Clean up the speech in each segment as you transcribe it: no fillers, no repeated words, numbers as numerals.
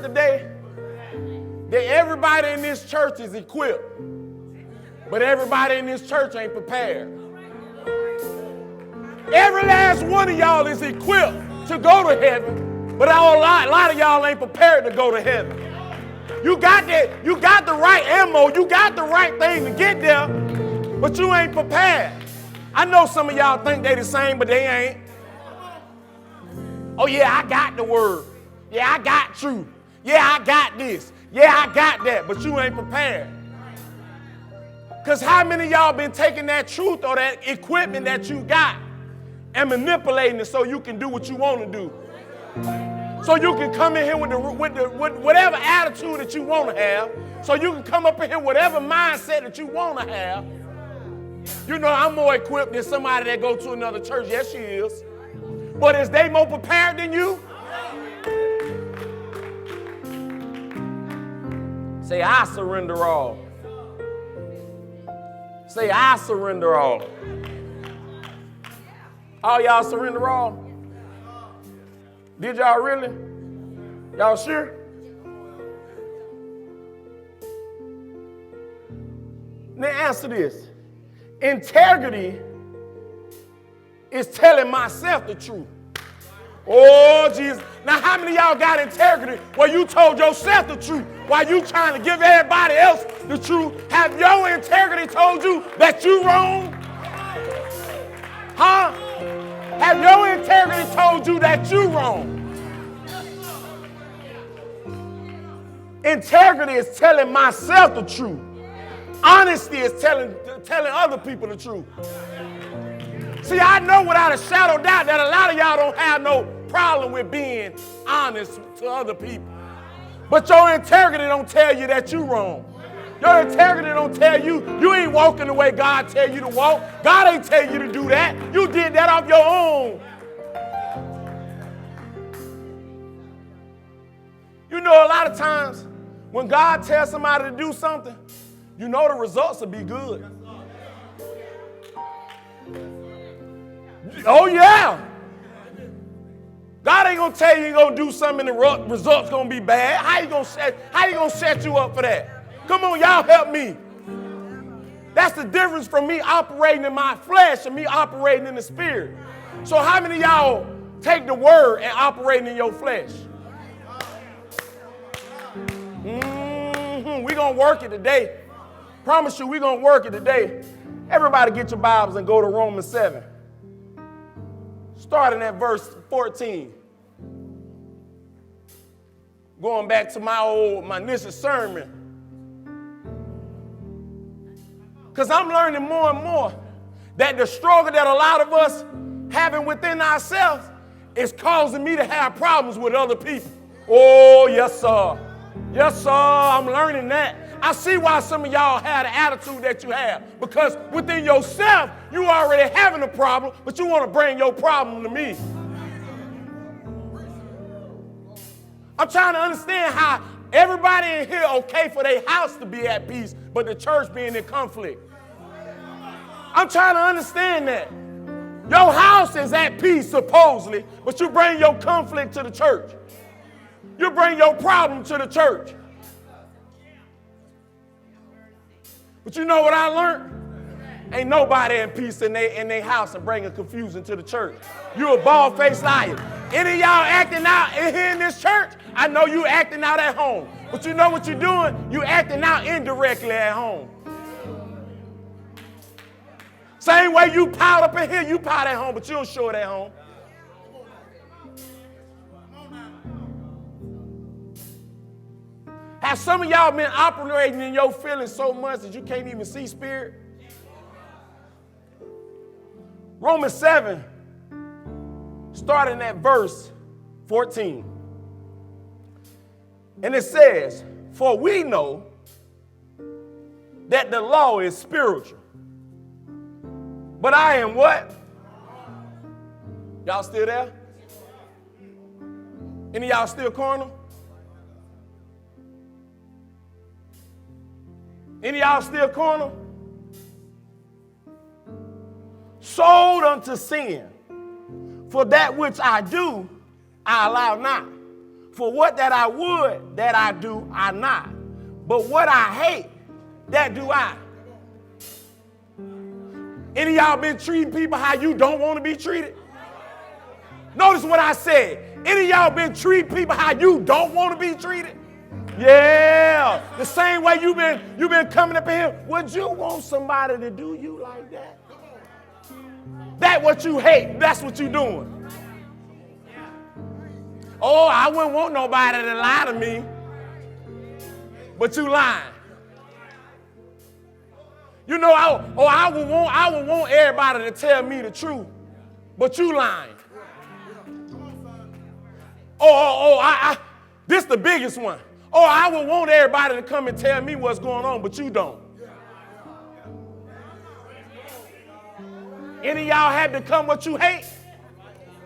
today that everybody in this church is equipped, but everybody in this church ain't prepared. Every last one of y'all is equipped to go to heaven, but a lot of y'all ain't prepared to go to heaven. You got the right ammo, you got the right thing to get there, but you ain't prepared. I know some of y'all think they the same, but they ain't. Oh yeah, I got the word. Yeah, I got truth. Yeah, I got this. Yeah, I got that, but you ain't prepared. Because how many of y'all been taking that truth or that equipment that you got and manipulating it so you can do what you want to do? So you can come in here with whatever attitude that you want to have. So you can come up in here with whatever mindset that you want to have. You know, I'm more equipped than somebody that go to another church. Yes, she is. But is they more prepared than you? Say, I surrender all. Say, I surrender all. All y'all surrender all? Did y'all really? Y'all sure? Now answer this. Integrity is telling myself the truth. Oh, Jesus. Now, how many of y'all got integrity where you told yourself the truth while you trying to give everybody else the truth? Have your integrity told you that you wrong? Huh? Have your integrity told you that you wrong? Integrity is telling myself the truth. Honesty is telling other people the truth. See, I know without a shadow of doubt that a lot of y'all don't have no problem with being honest to other people. But your integrity don't tell you that you're wrong. Your integrity don't tell you ain't walking the way God tell you to walk. God ain't tell you to do that. You did that off your own. You know, a lot of times when God tells somebody to do something, you know the results will be good. Oh, yeah. God ain't going to tell you you're going to do something and the results going to be bad. How you going to set you up for that? Come on, y'all help me. That's the difference from me operating in my flesh and me operating in the spirit. So how many of y'all take the word and operating in your flesh? We're going to work it today. Promise you we're going to work it today. Everybody get your Bibles and go to Romans 7. Starting at verse 14. Going back to my initial sermon. Because I'm learning more and more that the struggle that a lot of us having within ourselves is causing me to have problems with other people. Oh, yes, sir. Yes, sir. I'm learning that. I see why some of y'all have the attitude that you have. Because within yourself, you already having a problem, but you want to bring your problem to me. I'm trying to understand how everybody in here okay for their house to be at peace, but the church being in conflict. I'm trying to understand that. Your house is at peace, supposedly, but you bring your conflict to the church. You bring your problem to the church. But you know what I learned? Ain't nobody in peace in their house and bringing confusion to the church. You a bald-faced liar. Any of y'all acting out here in this church, I know you acting out at home. But you know what you're doing? You acting out indirectly at home. Same way you pout up in here, you pout at home, but you don't show it at home. Have some of y'all been operating in your feelings so much that you can't even see spirit? Romans 7, starting at verse 14. And it says, for we know that the law is spiritual. But I am what? Y'all still there? Any of y'all still carnal? Any of y'all still carnal? Sold unto sin. For that which I do, I allow not. For what that I would, that I do, I not. But what I hate, that do I. Any of y'all been treating people how you don't want to be treated? Notice what I said. Any of y'all been treating people how you don't want to be treated? Yeah. The same way you've been coming up here. Would you want somebody to do you like that? That's what you hate. That's what you're doing. Oh, I wouldn't want nobody to lie to me. But you lying. You know, I would want everybody to tell me the truth. But you lying. This the biggest one. Oh, I would want everybody to come and tell me what's going on, but you don't. Any of y'all had become what you hate?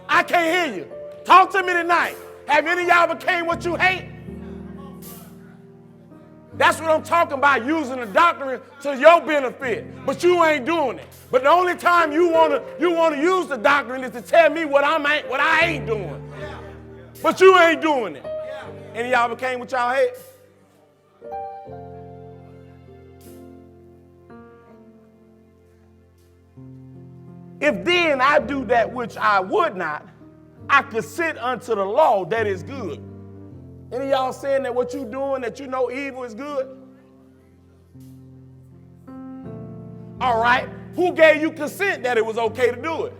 I can't hear you. Talk to me tonight. Have any of y'all became what you hate? That's what I'm talking about, using the doctrine to your benefit. But you ain't doing it. But the only time you want to use the doctrine is to tell me what I ain't doing. But you ain't doing it. Any of y'all became what y'all hate? If then I do that which I would not, I consent unto the law that is good. Any of y'all saying that what you doing, that you know evil is good? All right. Who gave you consent that it was okay to do it?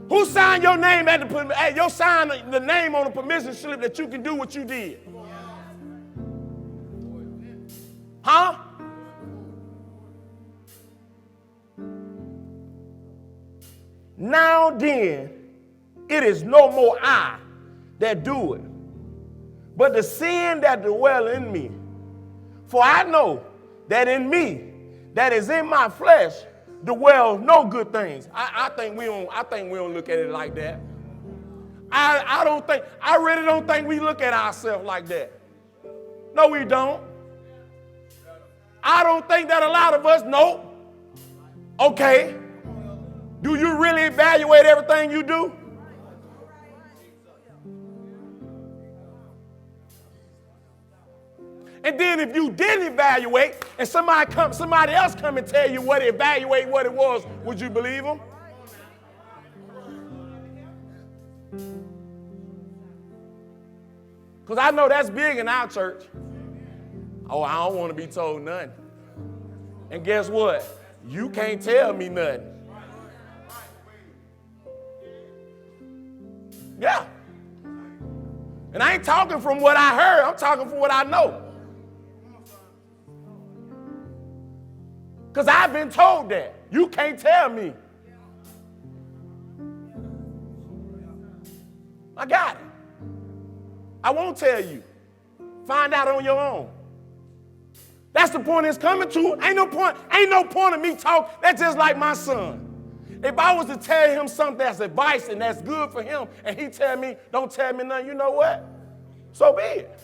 Who signed your name signed the name on the permission slip that you can do what you did? Huh? Now then, it is no more I that do it, but the sin that dwell in me. For I know that in me, that is in my flesh, dwell no good things. I think we don't look at it like that. I really don't think we look at ourselves like that. No, we don't. I don't think that a lot of us know. Okay. Do you really evaluate everything you do? And then if you didn't evaluate and somebody else come and tell you what it was, would you believe them? Because I know that's big in our church. Oh, I don't want to be told nothing. And guess what? You can't tell me nothing. Yeah. And I ain't talking from what I heard. I'm talking from what I know. Because I've been told that. You can't tell me. I got it. I won't tell you. Find out on your own. That's the point it's coming to. Ain't no point of me talking. That's just like my son. If I was to tell him something that's advice and that's good for him, and he tell me, don't tell me nothing, you know what? So be it.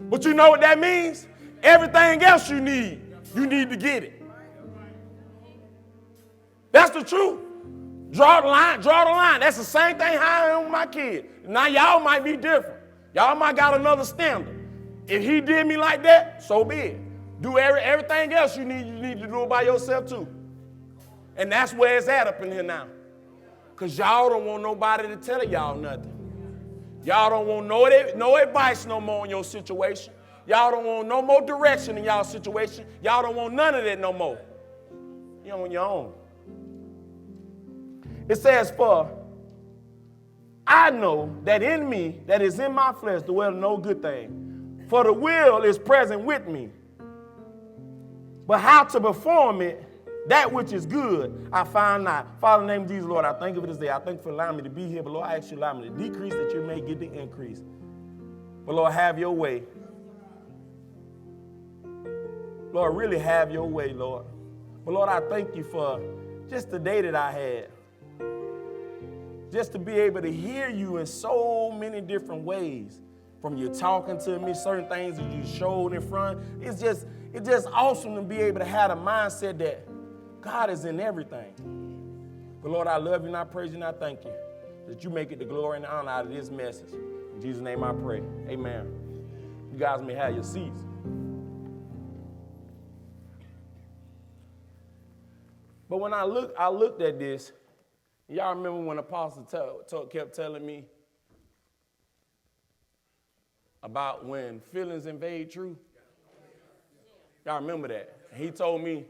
But you know what that means? Everything else you need to get it. That's the truth. Draw the line. That's the same thing how I am with my kid. Now y'all might be different. Y'all might got another standard. If he did me like that, so be it. Do everything else you need to do it by yourself too. And that's where it's at up in here now. Because y'all don't want nobody to tell y'all nothing. Y'all don't want no advice no more in your situation. Y'all don't want no more direction in y'all situation. Y'all don't want none of that no more. You're on your own. It says, for I know that in me, that is in my flesh, dwell no good thing. For the will is present with me. But how to perform it, that which is good, I find not. Father, in the name of Jesus, Lord, I thank you for this day. I thank you for allowing me to be here. But Lord, I ask you to allow me to decrease that you may get the increase. But Lord, have your way. Lord, really have your way, Lord. But Lord, I thank you for just the day that I had. Just to be able to hear you in so many different ways. From you talking to me, certain things that you showed in front. It's just awesome to be able to have a mindset that God is in everything. But Lord, I love you and I praise you and I thank you. that you make it the glory and the honor out of this message. In Jesus' name I pray. Amen. You guys may have your seats. But when I looked at this, y'all remember when Apostle kept telling me about when feelings invade truth? Y'all remember that? He told me,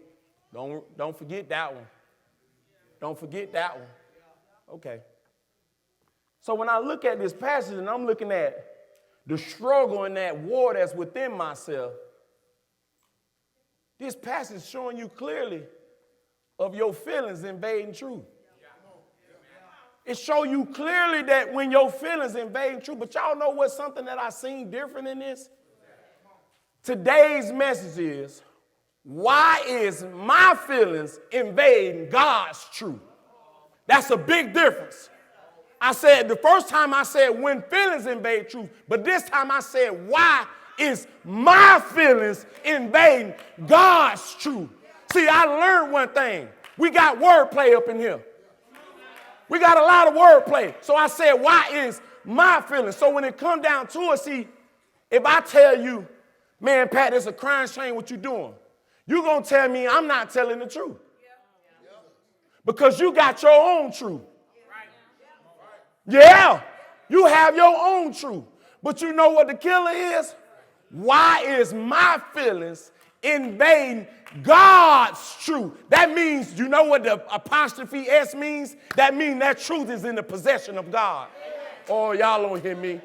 don't forget that one. Don't forget that one. Okay. So when I look at this passage and I'm looking at the struggle and that war that's within myself, this passage is showing you clearly of your feelings invading truth. It shows you clearly that when your feelings invading truth, but y'all know what's something that I seen different in this? Today's message is, why is my feelings invading God's truth? That's a big difference. I said, the first time I said when feelings invade truth, but this time I said, why is my feelings invading God's truth? See, I learned one thing. We got wordplay up in here. We got a lot of wordplay. So I said, why is my feelings? So when it come down to it, see, if I tell you, man, Pat, it's a crime shame what you doing, you're going to tell me I'm not telling the truth. Because you got your own truth. Yeah, you have your own truth. But you know what the killer is? Why is my feelings invading God's truth? That means, you know what the apostrophe S means? That means that truth is in the possession of God. Oh, y'all don't hear me.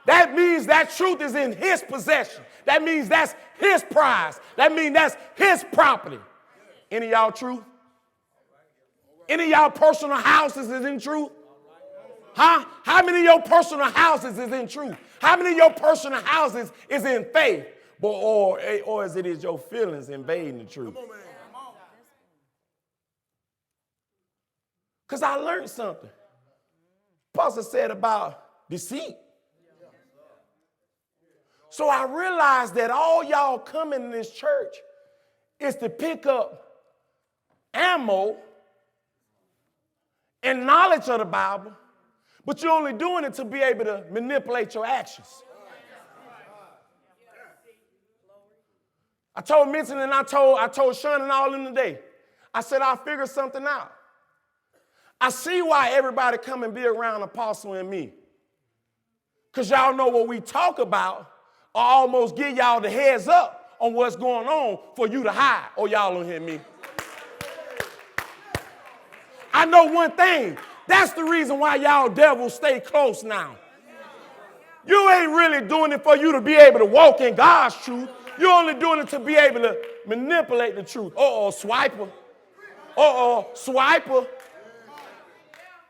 That means that truth is in his possession. That means that's his prize. That means that's his property. Any of y'all truth? Any of y'all personal houses is in truth? Huh? How many of your personal houses is in truth? How many of your personal houses is in faith? Or is it your feelings invading the truth? Because I learned something. Pastor said about deceit. So I realized that all y'all coming in this church is to pick up ammo and knowledge of the Bible, but you're only doing it to be able to manipulate your actions. I told Minton and I told Sean and all in the day. I said, I figured something out. I see why everybody come and be around Apostle and me. Because y'all know what we talk about, or almost give y'all the heads up on what's going on for you to hide. Oh, y'all don't hear me. I know one thing. That's the reason why y'all devils stay close now. You ain't really doing it for you to be able to walk in God's truth. You're only doing it to be able to manipulate the truth. Uh-oh, swiper. Uh-oh, swiper.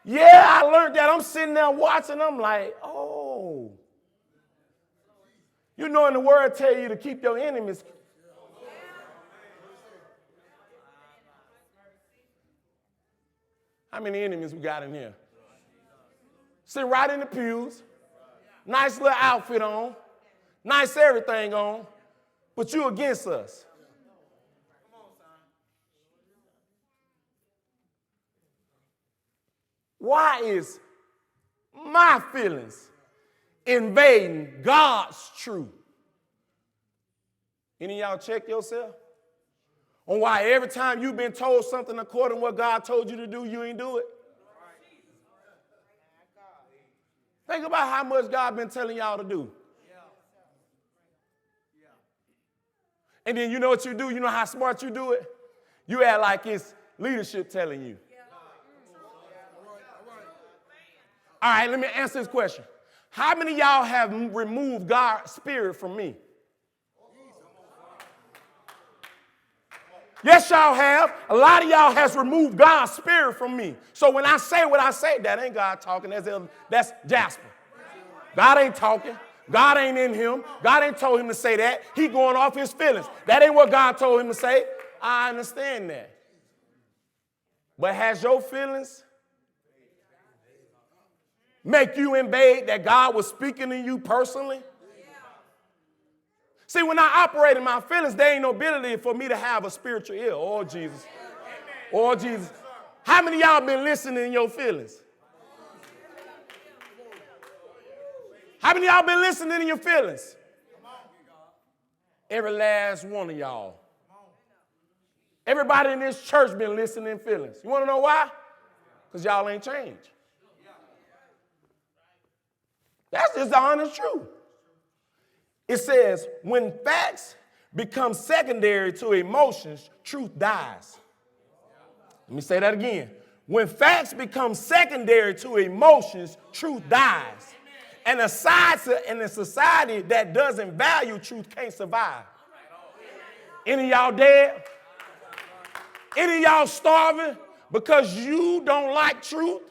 Yeah, I learned that. I'm sitting there watching. I'm like, oh. You know, in the word tell you to keep your enemies. How many enemies we got in here? Sit right in the pews. Nice little outfit on. Nice everything on. But you against us. Why is my feelings invading God's truth? Any of y'all check yourself? On why every time you've been told something according to what God told you to do, you ain't do it? Think about how much God been telling y'all to do. And then you know what you do? You know how smart you do it? You act like it's leadership telling you. All right, let me answer this question. How many of y'all have removed God's spirit from me? Yes, y'all have. A lot of y'all has removed God's spirit from me. So when I say what I say, that ain't God talking. That's Jasper. God ain't talking. God ain't in him. God ain't told him to say that. He going off his feelings. That ain't what God told him to say. I understand that. But has your feelings make you invade that God was speaking to you personally? See, when I operate in my feelings, there ain't no ability for me to have a spiritual ear. Oh, Jesus. Oh, Jesus. How many of y'all been listening in your feelings? How many of y'all been listening to your feelings? Every last one of y'all. Everybody in this church been listening to feelings. You want to know why? Because y'all ain't changed. That's just the honest truth. It says, when facts become secondary to emotions, truth dies. Let me say that again. When facts become secondary to emotions, truth dies. And a society that doesn't value truth can't survive. Any of y'all dead? Any of y'all starving because you don't like truth?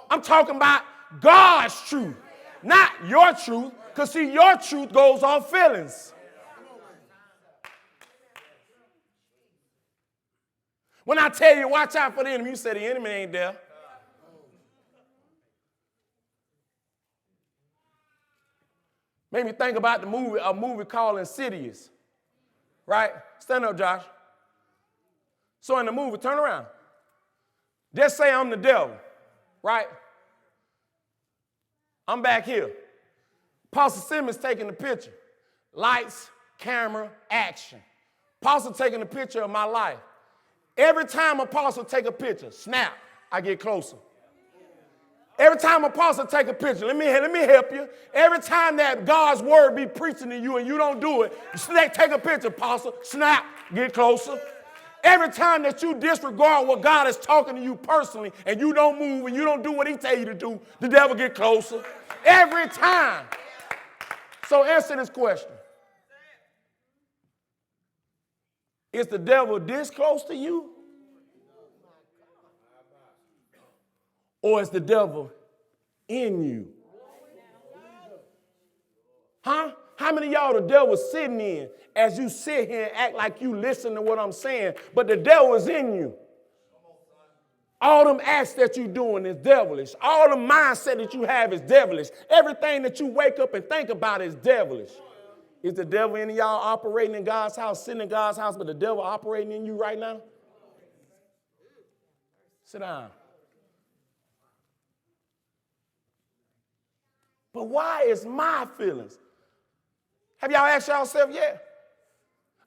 I'm talking about God's truth, not your truth, because see, your truth goes off feelings. When I tell you, watch out for the enemy, you say the enemy ain't there. Made me think about a movie called Insidious. Right? Stand up, Josh. So in the movie, turn around. Just say I'm the devil, right? I'm back here. Apostle Simmons taking the picture. Lights, camera, action. Apostle taking a picture of my life. Every time Apostle take a picture, snap, I get closer. Every time Apostle take a picture, let me help you. Every time that God's word be preaching to you and you don't do it, take a picture, Apostle, snap, get closer. Every time that you disregard what God is talking to you personally and you don't move and you don't do what he tell you to do, the devil get closer. Every time. So answer this question. Is the devil this close to you? Or is the devil in you? Huh? How many of y'all the devil sitting in as you sit here and act like you listen to what I'm saying, but the devil is in you? All them acts that you're doing is devilish. All the mindset that you have is devilish. Everything that you wake up and think about is devilish. Is the devil in y'all operating in God's house, sitting in God's house, but the devil operating in you right now? Sit down. But why is my feelings? Have y'all asked yourself yet?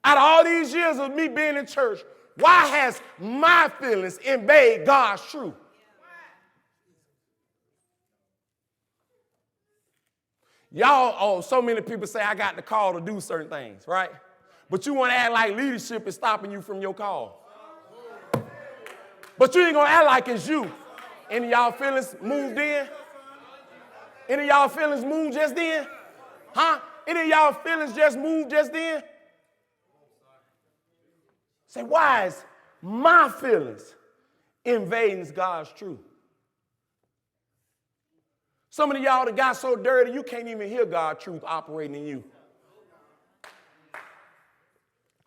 Out of all these years of me being in church, why has my feelings invaded God's truth? Y'all, so many people say I got the call to do certain things, right? But you want to act like leadership is stopping you from your call. But you ain't going to act like it's you. Any of y'all feelings moved in? Any of y'all feelings moved just then? Huh? Any of y'all feelings just moved just then? Say, why is my feelings invading God's truth? Some of y'all that got so dirty you can't even hear God's truth operating in you.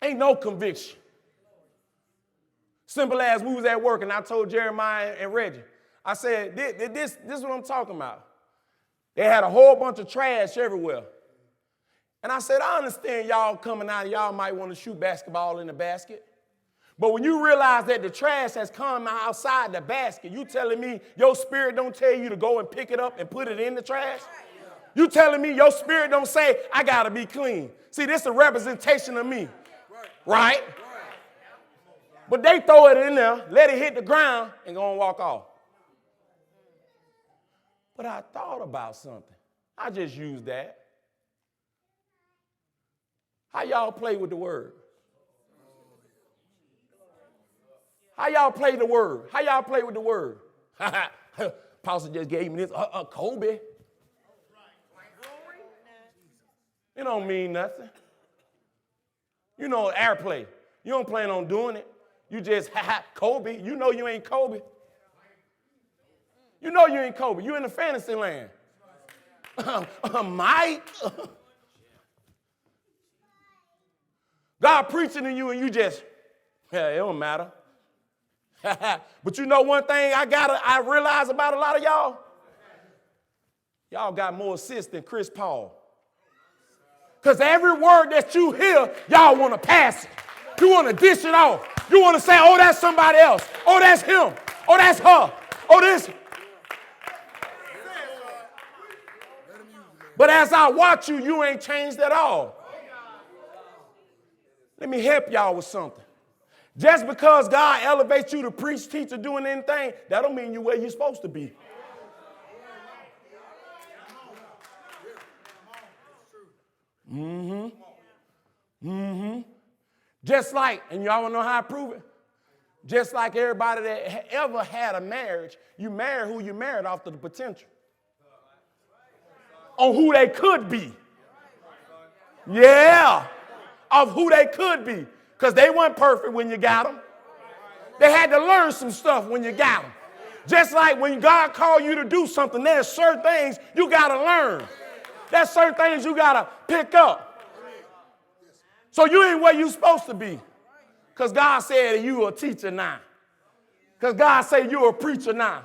Ain't no conviction. Simple as we was at work and I told Jeremiah and Reggie, I said, this is what I'm talking about. They had a whole bunch of trash everywhere. And I said, I understand y'all coming out, y'all might want to shoot basketball in the basket. But when you realize that the trash has come outside the basket, you telling me your spirit don't tell you to go and pick it up and put it in the trash? You telling me your spirit don't say, I got to be clean. See, this is a representation of me, right? But they throw it in there, let it hit the ground, and go and walk off. But I thought about something. I just used that. How y'all play with the word? How y'all play the word? How y'all play with the word? Pastor just gave me this. Kobe. It don't mean nothing. You know, airplay. You don't plan on doing it. You just, Kobe. You know you ain't Kobe. You know you ain't Kobe. You in the fantasy land. Mike. God preaching to you and you just, it don't matter. But you know one thing I realize about a lot of y'all? Y'all got more assists than Chris Paul. Because every word that you hear, y'all want to pass it. You want to dish it off. You want to say, oh, that's somebody else. Oh, that's him. Oh, that's her. Oh, this. But as I watch you, you ain't changed at all. Let me help y'all with something. Just because God elevates you to preach, teach, or doing anything, that don't mean you're where you're supposed to be. Just like, and y'all want to know how I prove it? Just like everybody that ever had a marriage, you marry who you married off to the potential. On who they could be. Yeah. Of who they could be. Because they weren't perfect when you got them. They had to learn some stuff when you got them. Just like when God called you to do something, there's certain things you got to learn. There's certain things you got to pick up. So you ain't where you supposed to be. Because God said you a teacher now. Because God said you a preacher now.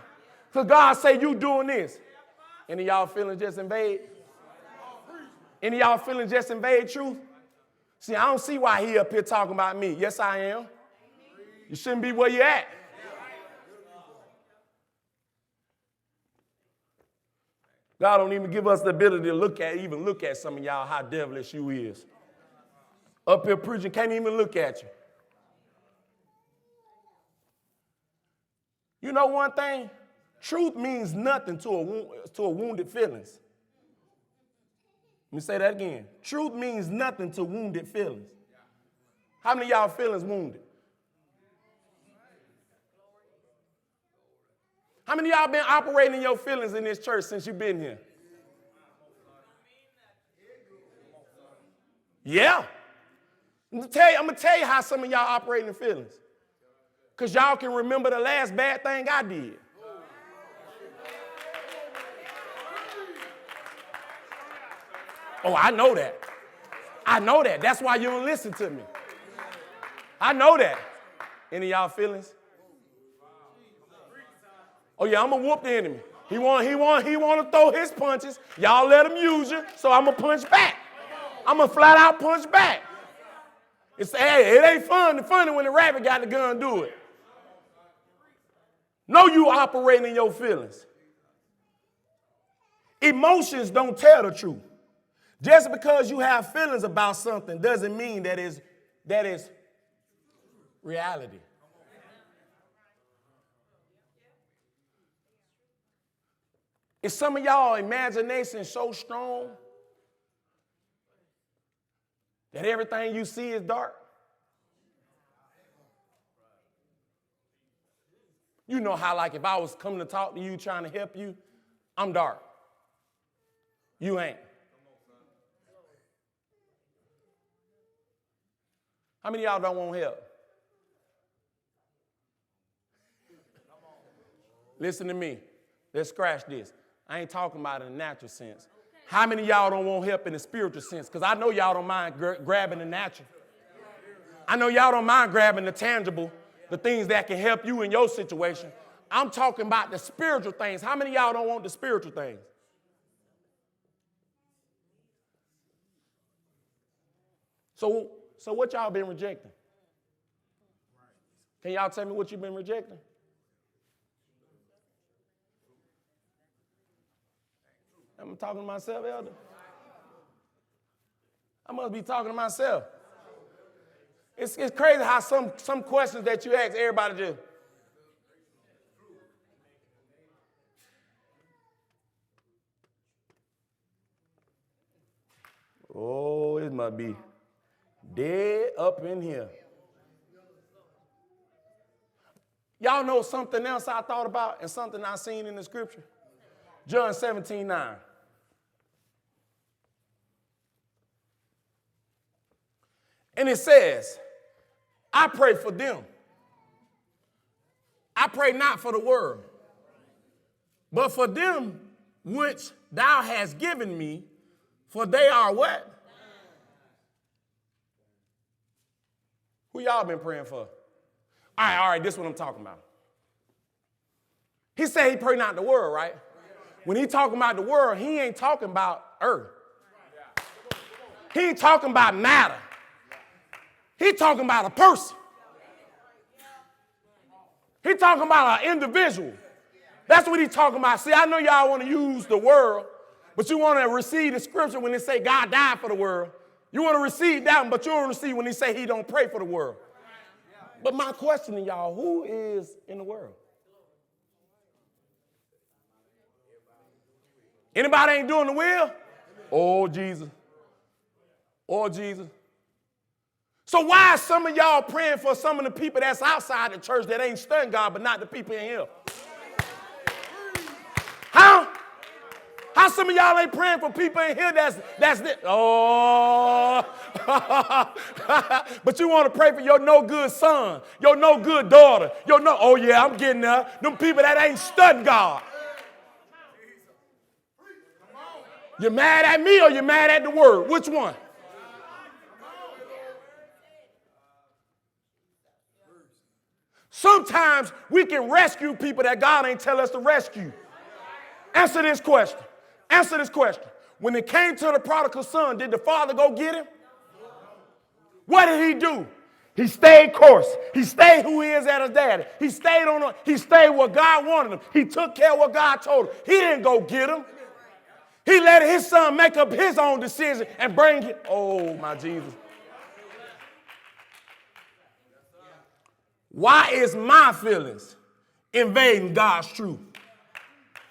Because God said you doing this. Any of y'all feeling just invade? Any of y'all feeling just invade truth? See, I don't see why he up here talking about me. Yes, I am. You shouldn't be where you at. God don't even give us the ability to even look at some of y'all how devilish you is. Up here preaching, can't even look at you. You know one thing? Truth means nothing to a wounded feelings. Let me say that again. Truth means nothing to wounded feelings. How many of y'all feelings wounded? How many of y'all been operating in your feelings in this church since you've been here? Yeah. I'm going to tell you how some of y'all operate in feelings. Because y'all can remember the last bad thing I did. Oh, I know that. I know that. That's why you don't listen to me. I know that. Any of y'all feelings? Oh yeah, I'm gonna whoop the enemy. He want to throw his punches. Y'all let him use you, so I'm gonna punch back. I'm gonna flat out punch back. Hey, it ain't funny when the rabbit got the gun do it. No, you operating in your feelings. Emotions don't tell the truth. Just because you have feelings about something doesn't mean that is reality. Is some of y'all imagination so strong that everything you see is dark? You know how, like, if I was coming to talk to you, trying to help you, I'm dark. You ain't. How many of y'all don't want help? Listen to me. Let's scratch this. I ain't talking about in the natural sense. How many of y'all don't want help in the spiritual sense? Because I know y'all don't mind grabbing the natural. I know y'all don't mind grabbing the tangible, the things that can help you in your situation. I'm talking about the spiritual things. How many of y'all don't want the spiritual things? So what y'all been rejecting? Can y'all tell me what you've been rejecting? I'm talking to myself, Elder. I must be talking to myself. It's crazy how some questions that you ask, everybody just. Oh, it must be dead up in here. Y'all know something else I thought about and something I seen in the scripture? John 17:9. And it says, I pray for them. I pray not for the world, but for them which thou hast given me, for they are what? Who y'all been praying for? All right, this is what I'm talking about. He said he pray not the world, right? When he talking about the world, he ain't talking about earth. He ain't talking about matter. He talking about a person. He talking about an individual. That's what he talking about. See, I know y'all want to use the world, But you want to receive the scripture when they say God died for the world. You want to receive that one, but you don't receive when they say he don't pray for the world. But my question to y'all, who is in the world? Anybody ain't doing the will? Oh, Jesus. Oh, Jesus. So why is some of y'all praying for some of the people that's outside the church that ain't studying God, but not the people in here? Huh? How some of y'all ain't praying for people in here that's oh. But you want to pray for your no good son, your no good daughter, oh yeah, I'm getting there. Them people that ain't studying God. You mad at me or you mad at the word? Which one? Sometimes we can rescue people that God ain't tell us to rescue. Answer this question. Answer this question. When it came to the prodigal son, did the father go get him? What did he do? He stayed course. He stayed who he is at his daddy. He stayed what God wanted him. He took care of what God told him. He didn't go get him. He let his son make up his own decision and bring it. Oh, my Jesus. Why is my feelings invading God's truth?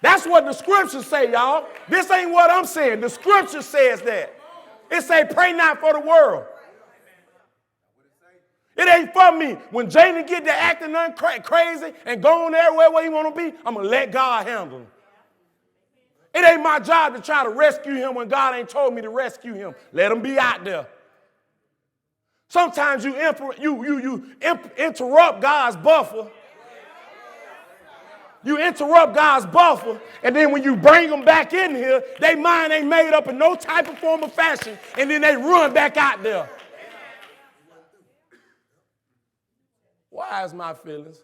That's what the scriptures say, y'all. This ain't what I'm saying. The scripture says that. It say, pray not for the world. It ain't for me. When Jaden get to acting crazy and going everywhere where he want to be, I'm going to let God handle him. It ain't my job to try to rescue him when God ain't told me to rescue him. Let him be out there. Sometimes you interrupt God's buffer. You interrupt God's buffer, and then when you bring them back in here, their mind ain't made up in no type of form or fashion, and then they run back out there. Why is my feelings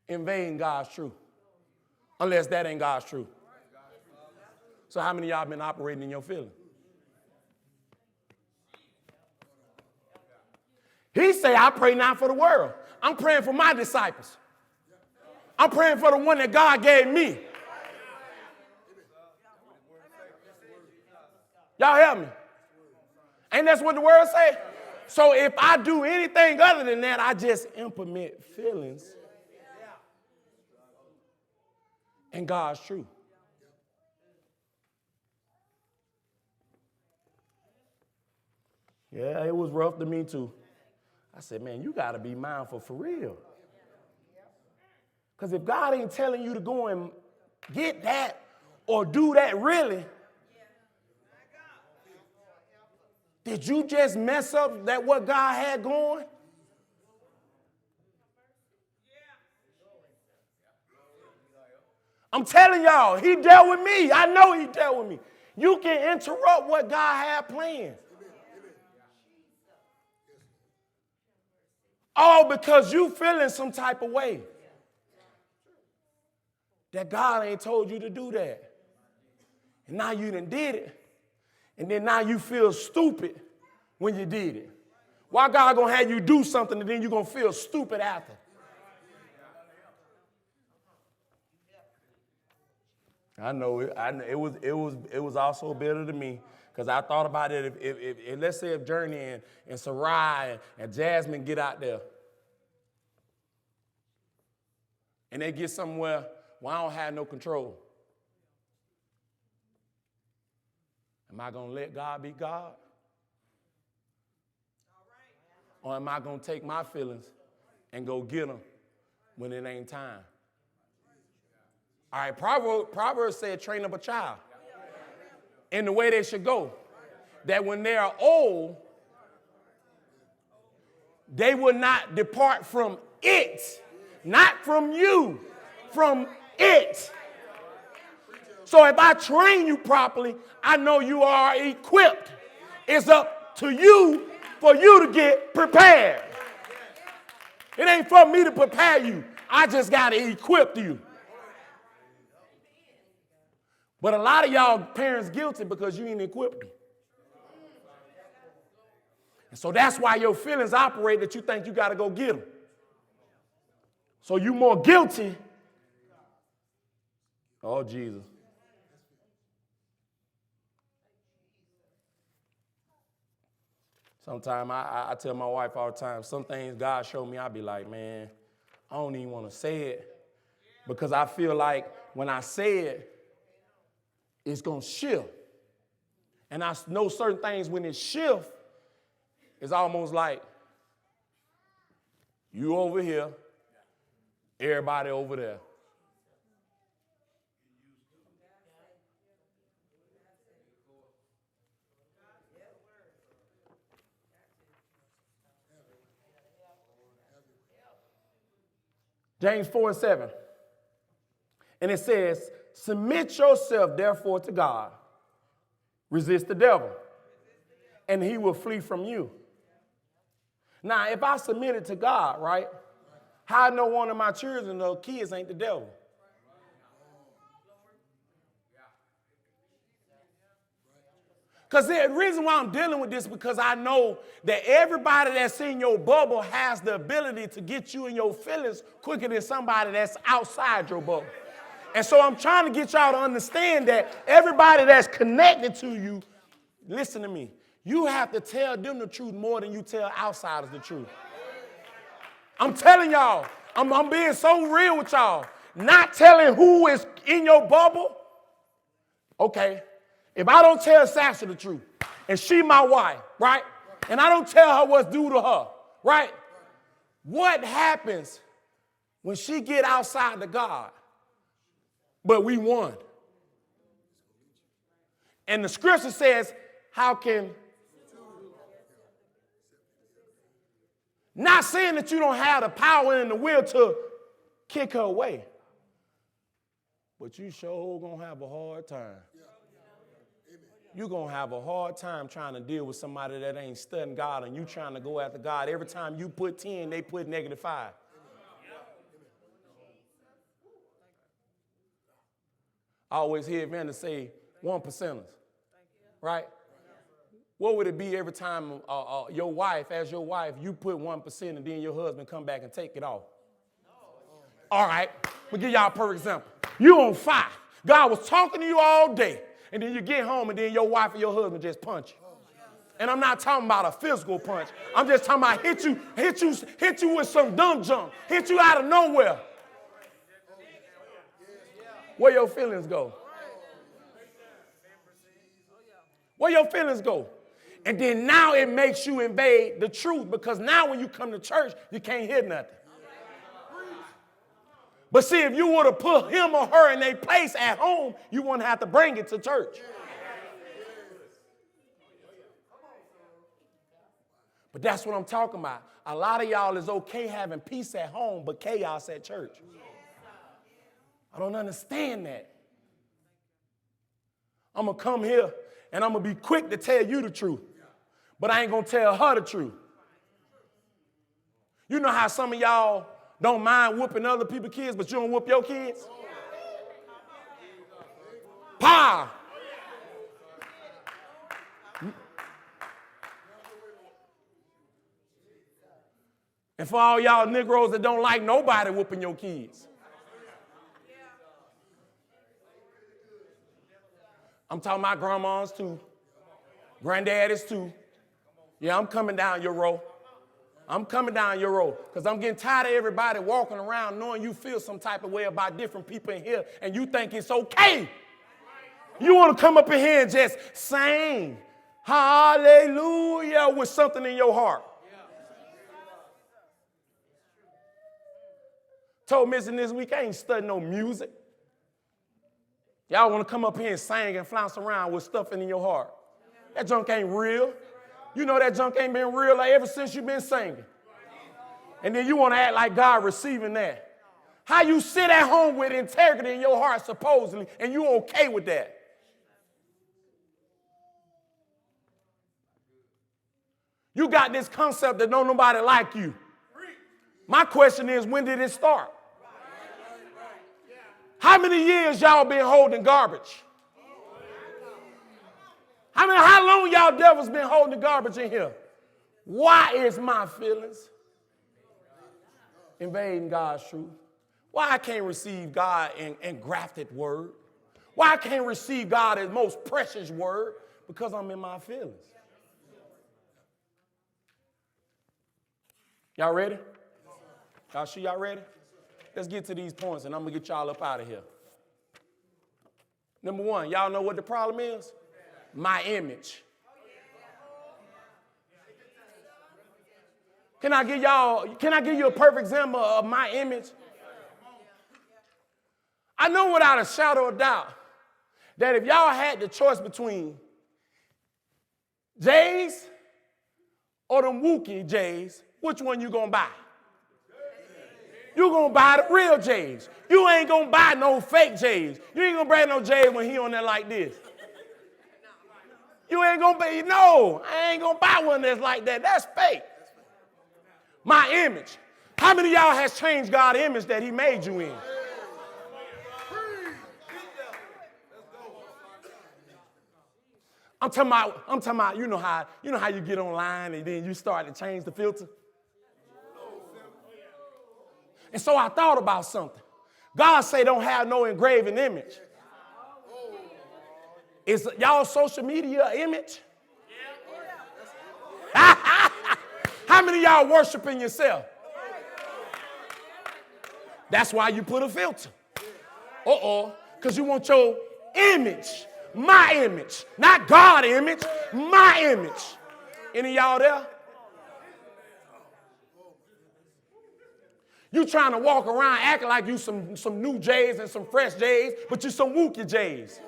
invading God's truth? Unless that ain't God's truth. So how many of y'all been operating in your feelings? He say, I pray not for the world. I'm praying for my disciples. I'm praying for the one that God gave me. Y'all help me? Ain't that what the word say? So if I do anything other than that, I just implement feelings and God's truth. Yeah, it was rough to me too. I said, man, you got to be mindful for real. Because if God ain't telling you to go and get that or do that really, did you just mess up that what God had going? I'm telling y'all, he dealt with me. I know he dealt with me. You can interrupt what God had planned. All because you feeling some type of way. That God ain't told you to do that. And now you done did it. And then now you feel stupid when you did it. Why God gonna have you do something and then you gonna feel stupid after? I know it was also bitter to me because I thought about it. If let's say if Journey and Sarai and Jasmine get out there and they get somewhere where I don't have no control, am I gonna let God be God? Or am I gonna take my feelings and go get them when it ain't time? All right, Proverbs said train up a child in the way they should go, that when they are old, they will not depart from it, not from you, from it. So if I train you properly, I know you are equipped. It's up to you for you to get prepared. It ain't for me to prepare you. I just got to equip you. But a lot of y'all parents guilty because you ain't equipped them. And so that's why your feelings operate that you think you got to go get them. So you more guilty. Oh, Jesus. Sometimes I tell my wife all the time, some things God showed me, I be like, man, I don't even want to say it because I feel like when I say it, it's going to shift. And I know certain things when it shifts, it's almost like you over here, everybody over there. James 4:7. And it says, submit yourself therefore to God. Resist the devil, and he will flee from you. Now, if I submit it to God, right, how I know one of my children or kids ain't the devil? Because the reason why I'm dealing with this is because I know that everybody that's in your bubble has the ability to get you in your feelings quicker than somebody that's outside your bubble. And so I'm trying to get y'all to understand that everybody that's connected to you, listen to me, you have to tell them the truth more than you tell outsiders the truth. I'm telling y'all, I'm being so real with y'all. Not telling who is in your bubble. Okay, if I don't tell Sasha the truth, and she my wife, right? And I don't tell her what's due to her, right? What happens when she get outside the God? But we won. And the scripture says, how can... Not saying that you don't have the power and the will to kick her away. But you sure gonna have a hard time. You're gonna have a hard time trying to deal with somebody that ain't studying God and you trying to go after God. Every time you put 10, they put -5. I always hear men say 1%ers, right? What would it be every time your wife, you put 1% and then your husband come back and take it off? All right, we'll give y'all a perfect example. You on fire. God was talking to you all day, and then you get home and then your wife or your husband just punch you. And I'm not talking about a physical punch. I'm just talking about hit you with some dumb junk, hit you out of nowhere. Where your feelings go? Where your feelings go? And then now it makes you invade the truth because now when you come to church, you can't hear nothing. But see, if you would have put him or her in their place at home, you wouldn't have to bring it to church. But that's what I'm talking about. A lot of y'all is okay having peace at home, but chaos at church. I don't understand that. I'm going to come here and I'm going to be quick to tell you the truth, but I ain't going to tell her the truth. You know how some of y'all don't mind whooping other people's kids, but you don't whoop your kids? Power. And for all y'all Negroes that don't like nobody whooping your kids. I'm talking about grandmas too. Granddaddies too. Yeah, I'm coming down your row. I'm coming down your row because I'm getting tired of everybody walking around knowing you feel some type of way about different people in here and you think it's okay. You want to come up in here and just sing hallelujah with something in your heart. Told Missy this week, I ain't studying no music. Y'all want to come up here and sing and flounce around with stuff in your heart. That junk ain't real. You know that junk ain't been real like ever since you've been singing. And then you want to act like God receiving that. How you sit at home with integrity in your heart supposedly and you okay with that? You got this concept that don't nobody like you. My question is, when did it start? How many years y'all been holding garbage? How long y'all devils been holding the garbage in here? Why is my feelings invading God's truth? Why I can't receive God in grafted word? Why I can't receive God as most precious word? Because I'm in my feelings. Y'all ready? Y'all sure y'all ready? Let's get to these points, and I'm going to get y'all up out of here. Number one, y'all know what the problem is? My image. Can I give you a perfect example of my image? I know without a shadow of doubt that if y'all had the choice between J's or them Wookiee J's, which one you gonna buy? You gonna buy the real J's. You ain't gonna buy no fake J's. You ain't gonna buy no J's when he on there like this. You ain't gonna buy, no, I ain't gonna buy one that's like that. That's fake. My image. How many of y'all has changed God's image that he made you in? I'm talking about, you know how you get online and then you start to change the filter? And so I thought about something. God say don't have no engraven image. Is y'all social media image? How many of y'all worshiping yourself? That's why you put a filter. Because you want your image, my image, not God's image, my image. Any of y'all there? You trying to walk around acting like you some new J's and some fresh J's, but you some Wookiee J's.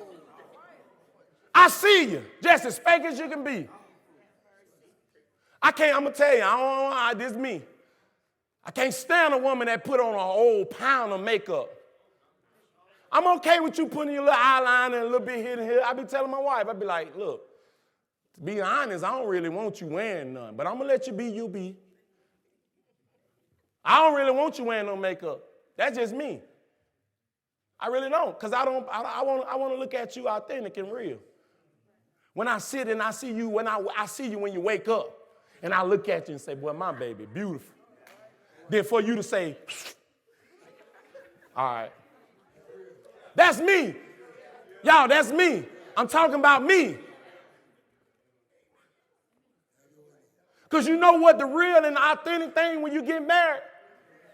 I see you, just as fake as you can be. I'm going to tell you, this is me. I can't stand a woman that put on an old pound of makeup. I'm okay with you putting your little eyeliner and a little bit here and here. I be telling my wife, I be like, look, to be honest, I don't really want you wearing none, but I'm going to let you be you be. I don't really want you wearing no makeup. That's just me. I really don't, because I want to look at you authentic and real. When I sit and I see you, I see you when you wake up, and I look at you and say, boy, my baby, beautiful. Then for you to say, all right. That's me. Y'all, that's me. I'm talking about me. Because you know what the real and the authentic thing when you get married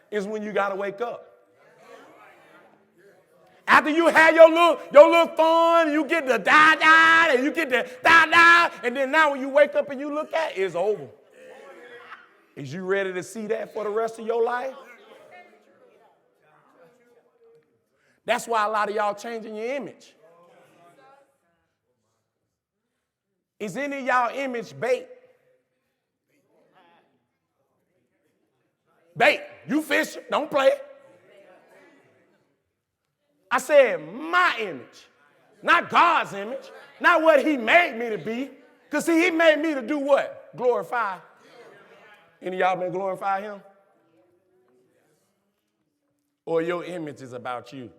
is when you got to wake up. After you have your little fun, you get the da-da, and you get the da-da, and then now when you wake up and you look at it, it's over. Is you ready to see that for the rest of your life? That's why a lot of y'all changing your image. Is any of y'all image bait? Bait. You fishing, don't play. I said my image, not God's image, not what he made me to be. Because see, he made me to do what? Glorify. Any of y'all been glorifying him? Or your image is about you?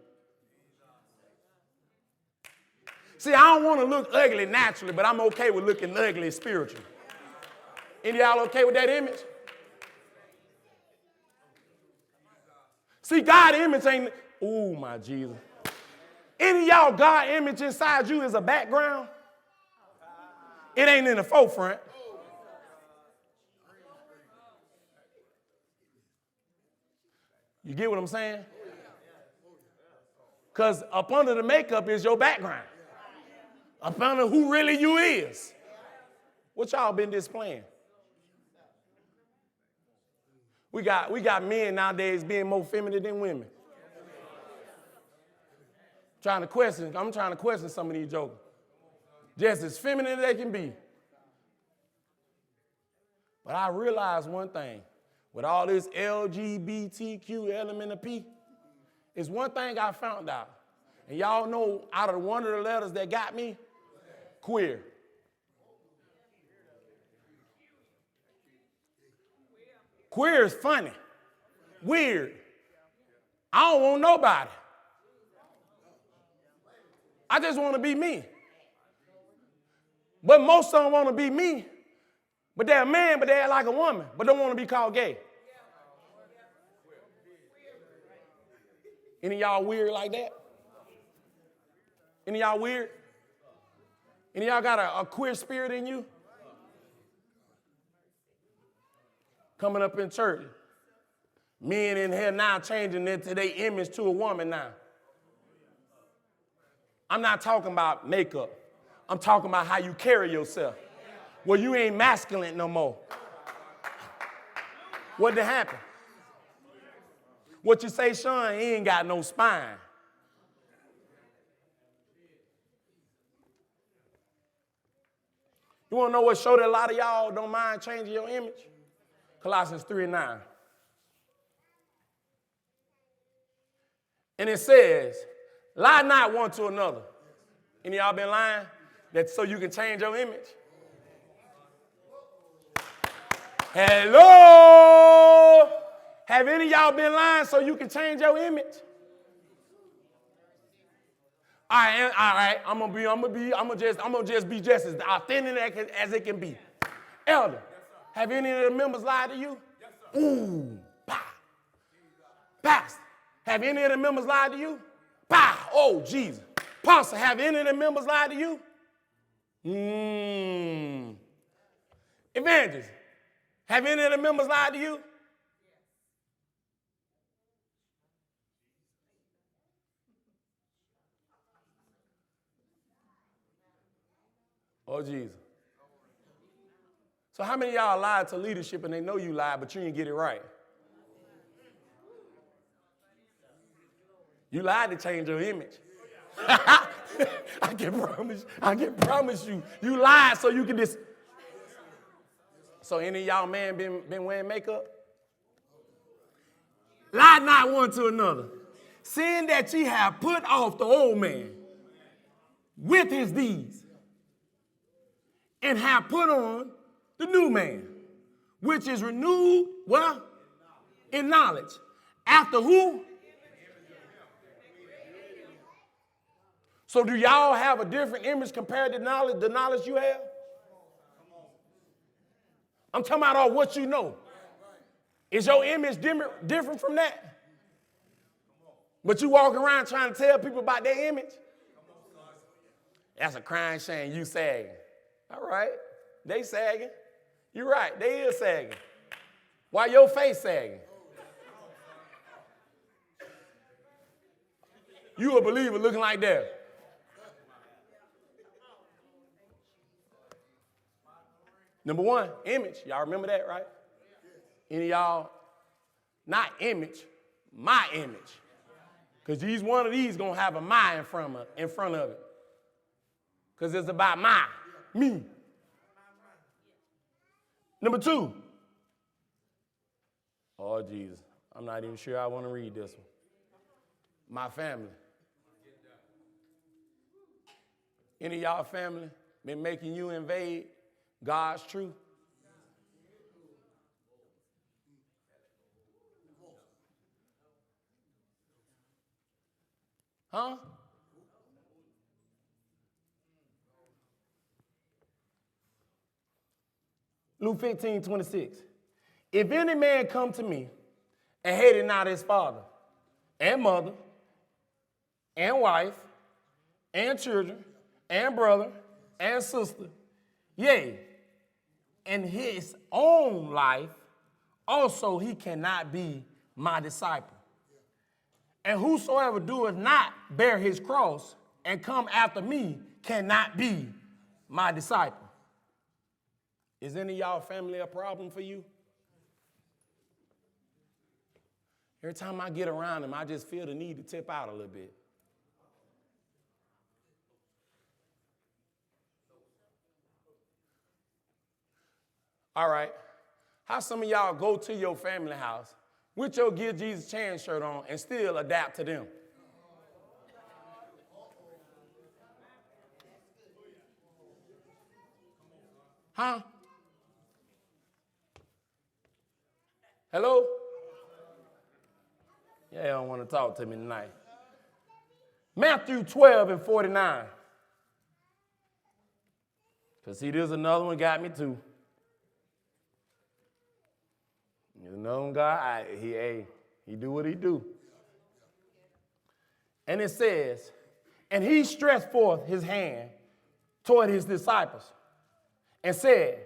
See, I don't want to look ugly naturally, but I'm okay with looking ugly spiritually. Any of y'all okay with that image? See, God's image ain't, oh my Jesus. Any of y'all, God's image inside you is a background. It ain't in the forefront. You get what I'm saying? Because up under the makeup is your background. Up under who really you is. What y'all been displaying? We got men nowadays being more feminine than women. I'm trying to question some of these jokers. Just as feminine as they can be. But I realized one thing. With all this LGBTQ element of P, is one thing I found out. And y'all know out of one of the letters that got me, queer. Queer is funny, weird. I don't want nobody. I just want to be me. But most of them want to be me. But they're a man, but they're like a woman, but don't want to be called gay. Any of y'all weird like that? Any of y'all weird? Any of y'all got a queer spirit in you? coming up in church. Men in here now changing into their image to a woman now. I'm not talking about makeup. I'm talking about how you carry yourself. Well, you ain't masculine no more. What did happen? What you say, Sean, he ain't got no spine. You want to know what show that a lot of y'all don't mind changing your image? Colossians 3:9. And it says, lie not one to another. Any of y'all been lying? That so you can change your image? Hello? Have any of y'all been lying so you can change your image? All right. I'm gonna just be just as authentic as it can be. Elder, have any of the members lied to you? Yes, sir. Ooh, bah. Pastor, have any of the members lied to you? Bah. Oh, Jesus. Pastor, have any of the members lied to you? Evangelist, have any of the members lied to you? Oh, Jesus. So how many of y'all lied to leadership and they know you lied, but you didn't get it right? You lied to change your image. I can promise you. You lied so you can just. So any of y'all man been wearing makeup? Lie not one to another. Seeing that ye have put off the old man with his deeds, and have put on the new man, which is renewed, well, in knowledge. After who? So do y'all have a different image compared to the knowledge you have? I'm talking about all what you know. Is your image different from that? But you walk around trying to tell people about their image? That's a crying shame. You sagging. All right. They sagging. You're right. They is sagging. Why your face sagging? You a believer looking like that. Number one, image. Y'all remember that, right? Any of y'all, not image, my image. Because one of these going to have a my in front of it. Because it's about me. Number two. Oh, Jesus. I'm not even sure I want to read this one. My family. Any of y'all family been making you invade God's truth? Huh? Luke 15:26. If any man come to me and hated not his father and mother and wife and children and brother and sister, yea, and his own life, also he cannot be my disciple. And whosoever doeth not bear his cross and come after me cannot be my disciple. Is any of y'all family a problem for you? Every time I get around them, I just feel the need to tip out a little bit. All right. How some of y'all go to your family house with your Give Jesus Chance shirt on and still adapt to them? Huh? Hello? Yeah, they don't want to talk to me tonight. Matthew 12:49. Because see, there's another one got me too. There's another one guy, he do what he do. And it says, and he stretched forth his hand toward his disciples and said,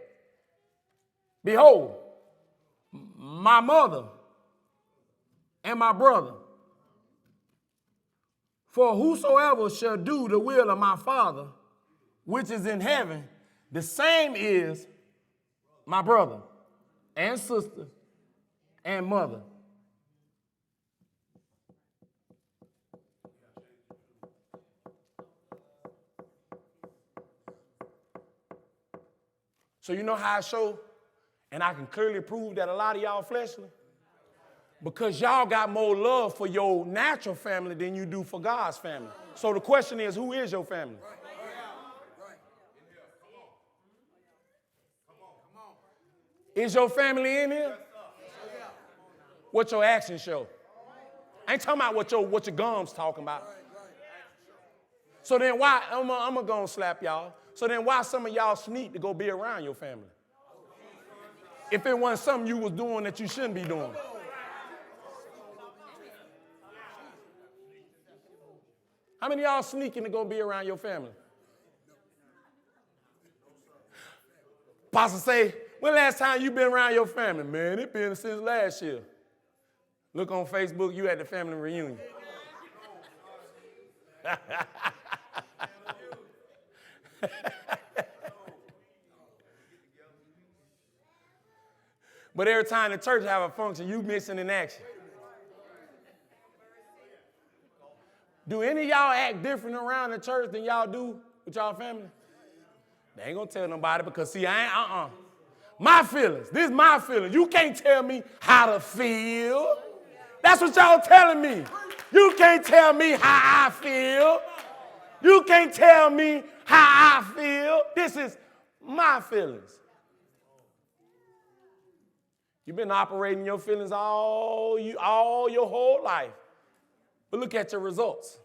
behold, my mother and my brother. For whosoever shall do the will of my Father, which is in heaven, the same is my brother and sister and mother. So you know how I show, and I can clearly prove that a lot of y'all fleshly? Because y'all got more love for your natural family than you do for God's family. So the question is, who is your family? Is your family in here? What your actions show? I ain't talking about what your gums talking about. So then why, I'm going to go and slap y'all. So then why some of y'all sneak to go be around your family? If it wasn't something you was doing that you shouldn't be doing. How many of y'all sneaking to go be around your family? Pastor say, when last time you been around your family? Man, it been since last year. Look on Facebook, you at the family reunion. But every time the church have a function, you missing in action. Do any of y'all act different around the church than y'all do with y'all family? They ain't gonna tell nobody because see, I ain't, My feelings, this is my feelings. You can't tell me how to feel. That's what y'all telling me. You can't tell me how I feel. You can't tell me how I feel. This is my feelings. You've been operating your feelings all your whole life. But look at your results.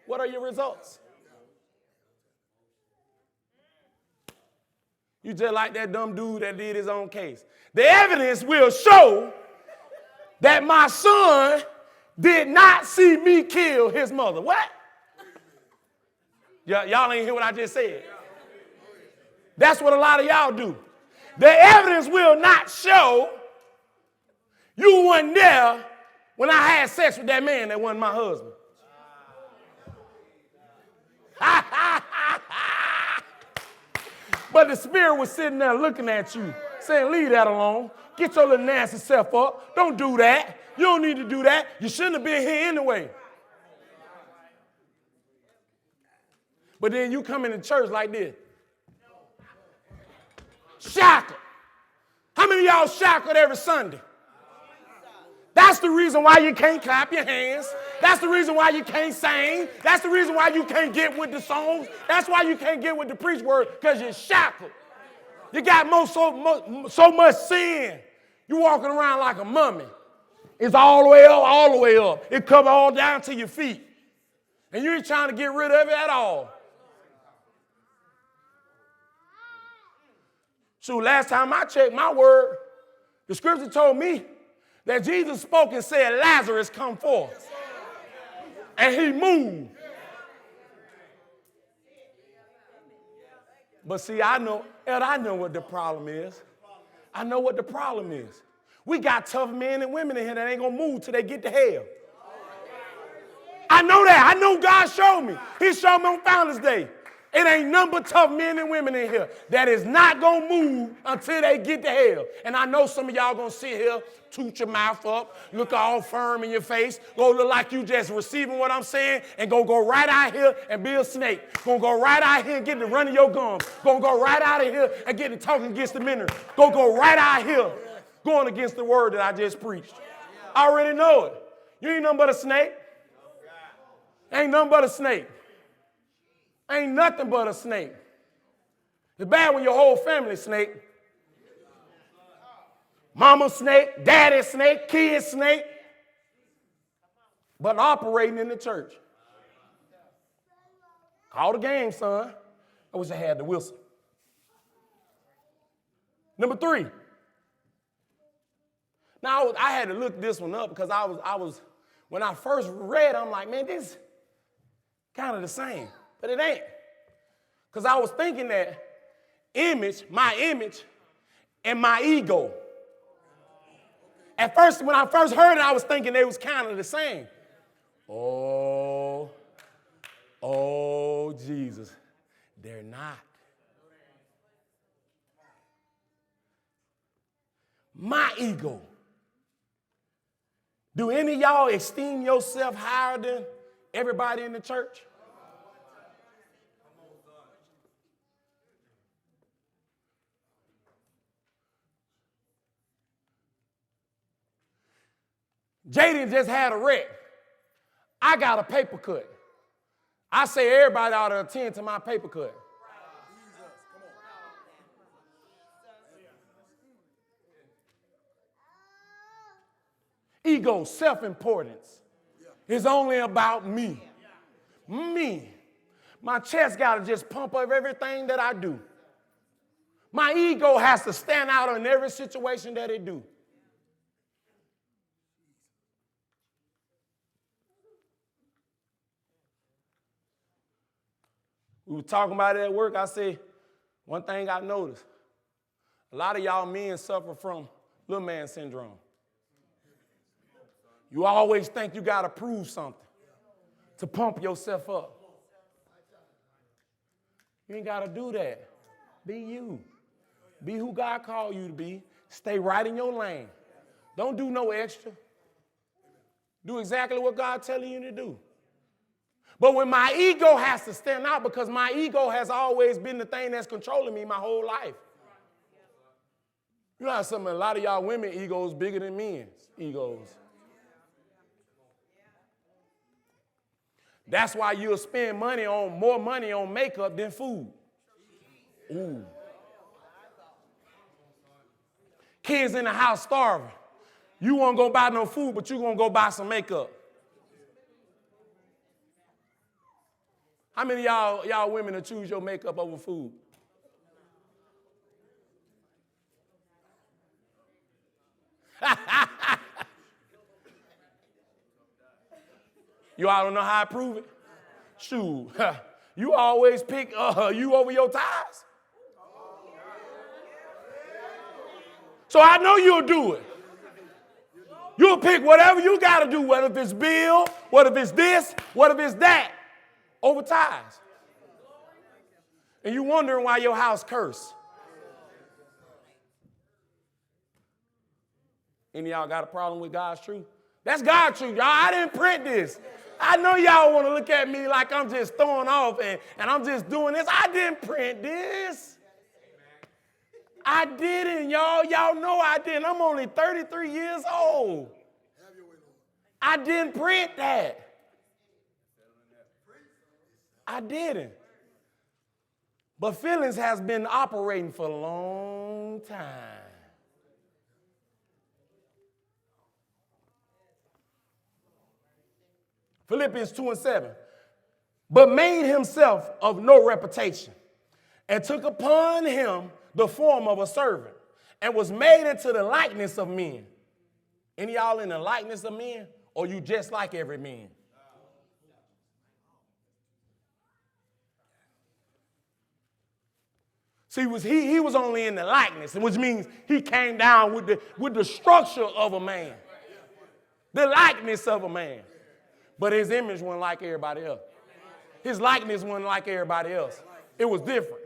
What are your results? You just like that dumb dude that did his own case. The evidence will show that my son did not see me kill his mother. What? Y'all ain't hear what I just said. That's what a lot of y'all do. The evidence will not show you weren't there when I had sex with that man that wasn't my husband. But the spirit was sitting there looking at you, saying, leave that alone. Get your little nasty self up. Don't do that. You don't need to do that. You shouldn't have been here anyway. But then you come into church like this. Shackled. How many of y'all shackled every Sunday? That's the reason why you can't clap your hands. That's the reason why you can't sing. That's the reason why you can't get with the songs. That's why you can't get with the preach word, because you're shackled. You got so much sin. You walking around like a mummy. It's all the way up, all the way up. It cover all down to your feet. And you ain't trying to get rid of it at all. So last time I checked my word, the scripture told me that Jesus spoke and said, Lazarus, come forth. And he moved. But see, I know what the problem is. I know what the problem is. We got tough men and women in here that ain't going to move till they get to hell. I know that. I know God showed me. He showed me on Founders Day. It ain't none but tough men and women in here that is not going to move until they get to hell. And I know some of y'all going to sit here, toot your mouth up, look all firm in your face, go look like you just receiving what I'm saying, and go right out here and be a snake. Go right out here and get to running your gums. Go right out of here and get to talking against the ministry. Go right out here going against the word that I just preached. I already know it. You ain't nothing but a snake. Ain't nothing but a snake. Ain't nothing but a snake. It's bad when your whole family snake. Mama snake, daddy snake, kid snake. But operating in the church. Call the game, son. I wish I had the whistle. Number 3. Now, I had to look this one up because I was when I first read, I'm like, man, this is kind of the same. But it ain't. Because I was thinking that my image, and my ego At first, when I first heard it, I was thinking they was kind of the same. Oh, Jesus. They're not. My ego. Do any of y'all esteem yourself higher than everybody in the church? Jaden just had a wreck. I got a paper cut. I say everybody ought to attend to my paper cut. Ego, self-importance is only about me. Me. My chest got to just pump up everything that I do. My ego has to stand out in every situation that it do. We were talking about it at work. I said, one thing I noticed, a lot of y'all men suffer from little man syndrome. You always think you got to prove something to pump yourself up. You ain't got to do that. Be you. Be who God called you to be. Stay right in your lane. Don't do no extra. Do exactly what God's telling you to do. But when my ego has to stand out, because my ego has always been the thing that's controlling me my whole life. You know how a lot of y'all women egos bigger than men's egos. That's why you'll spend more money on makeup than food. Ooh. Kids in the house starving. You won't go buy no food, but you're going to go buy some makeup. How many of y'all women will choose your makeup over food? You all don't know how I prove it? Shoot. You always pick you over your ties. So I know you'll do it. You'll pick whatever you got to do, whether if it's bill, whether if it's this, whether if it's that, over ties. And you wondering why your house cursed. Any of y'all got a problem with God's truth? That's God's truth, y'all. I didn't print this. I know y'all want to look at me like I'm just throwing off and I'm just doing this. I didn't print this. I didn't, y'all. Y'all know I didn't. I'm only 33 years old. I didn't print that. I didn't. But feelings has been operating for a long time. Philippians 2:7. But made himself of no reputation, and took upon him the form of a servant, and was made into the likeness of men. Any of y'all in the likeness of men, or you just like every man? See, he was only in the likeness, which means he came down with the structure of a man, the likeness of a man. But his image wasn't like everybody else. His likeness wasn't like everybody else. It was different.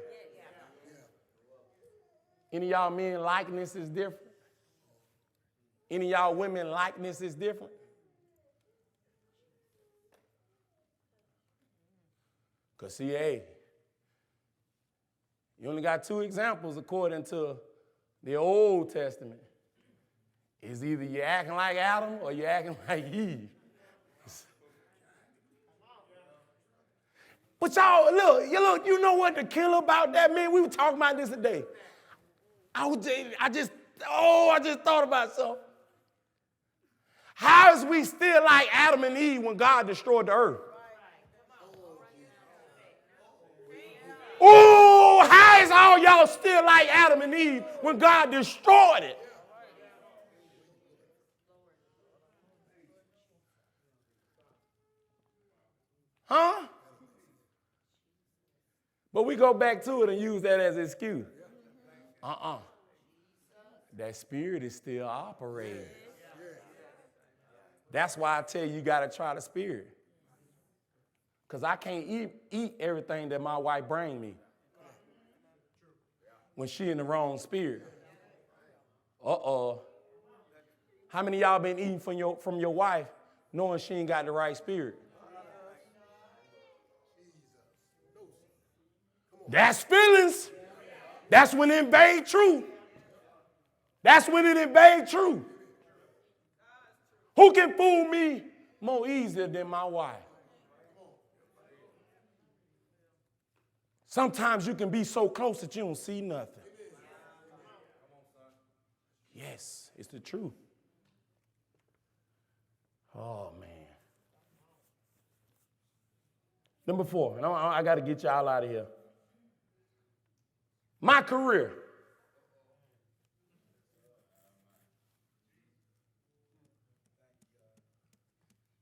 Any of y'all men likeness is different? Any of y'all women likeness is different? Because see, hey, you only got two examples according to the Old Testament. It's either you're acting like Adam or you're acting like Eve. But y'all, look, you know what the killer about that, man? We were talking about this today. I just thought about something. How is we still like Adam and Eve when God destroyed the earth? Oh, how is all y'all still like Adam and Eve when God destroyed it? Huh? But we go back to it and use that as an excuse. That spirit is still operating. That's why I tell you got to try the spirit. Because I can't eat everything that my wife bring me when she in the wrong spirit. Uh-oh. How many of y'all been eating from your wife knowing she ain't got the right spirit? That's feelings. That's when it invade truth. That's when it invade truth. Who can fool me more easier than my wife? Sometimes you can be so close that you don't see nothing. Yes, it's the truth. Oh, man. Number 4, and I got to get y'all out of here. My career.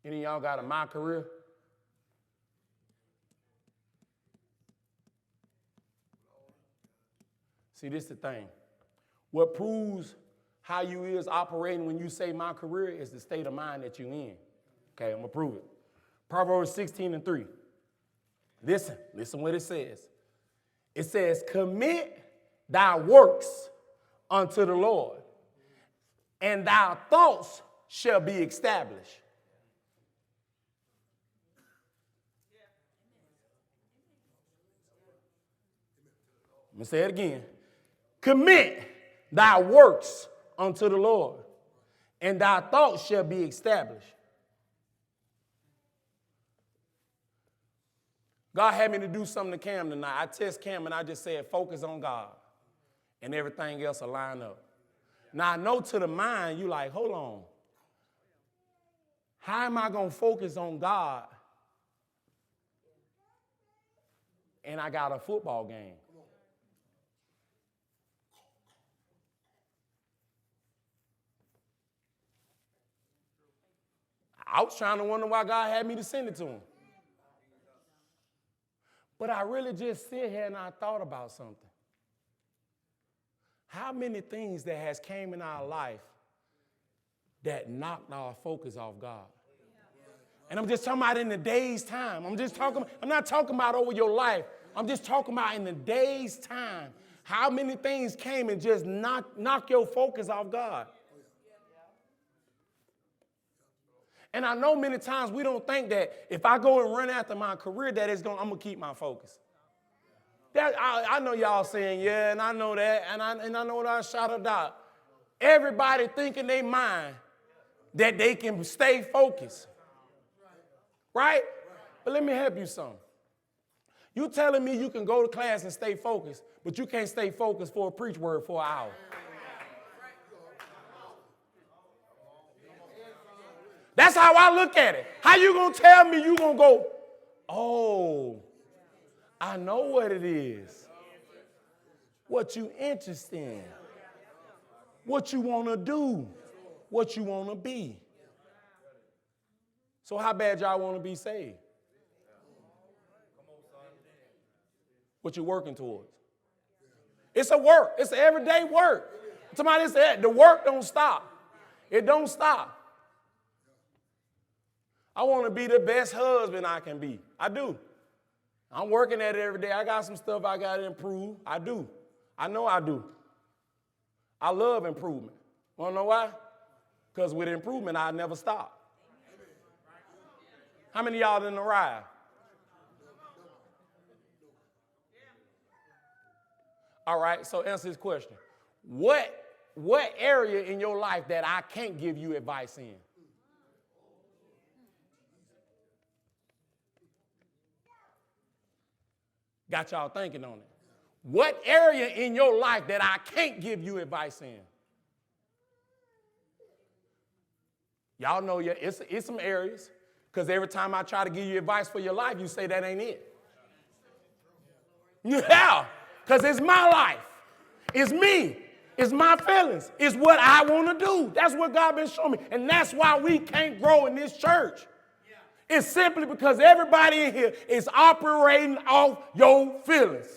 Any of y'all got a my career? See, this is the thing. What proves how you is operating when you say my career is the state of mind that you're in. Okay, I'm going to prove it. Proverbs 16:3. Listen what it says. It says, commit thy works unto the Lord, and thy thoughts shall be established. I'm going to say it again. Commit thy works unto the Lord, and thy thoughts shall be established. God had me to do something to Cam tonight. I test Cam and I just said, focus on God, and everything else will line up. Now, I know to the mind, you like, hold on. How am I going to focus on God and I got a football game? I was trying to wonder why God had me to send it to him. But I really just sit here and I thought about something. How many things that has came in our life that knocked our focus off God? And I'm just talking about in the day's time. I'm not talking about over your life. I'm just talking about in the day's time. How many things came and just knock your focus off God? And I know many times we don't think that if I go and run after my career, that I'm going to keep my focus. I know y'all saying, yeah, and I know that, and I know what I shout about. Everybody think in their mind that they can stay focused. Right? But let me help you some. You telling me you can go to class and stay focused, but you can't stay focused for a preach word for an hour. That's how I look at it. How you going to tell me you going to go, oh, I know what it is. What you interested in. What you want to do. What you want to be. So how bad y'all want to be saved? What you working towards? It's a work. It's an everyday work. Somebody said the work don't stop. It don't stop. I want to be the best husband I can be. I do. I'm working at it every day. I got some stuff I got to improve. I do. I know I do. I love improvement. Want to know why? Because with improvement, I never stop. How many of y'all didn't arrive? All right, so answer this question. What area in your life that I can't give you advice in? Got y'all thinking on it. What area in your life that I can't give you advice in? Y'all know it's some areas, because every time I try to give you advice for your life, you say that ain't it. Yeah, because it's my life. It's me. It's my feelings. It's what I want to do. That's what God been showing me. And that's why we can't grow in this church. It's simply because everybody in here is operating off your feelings.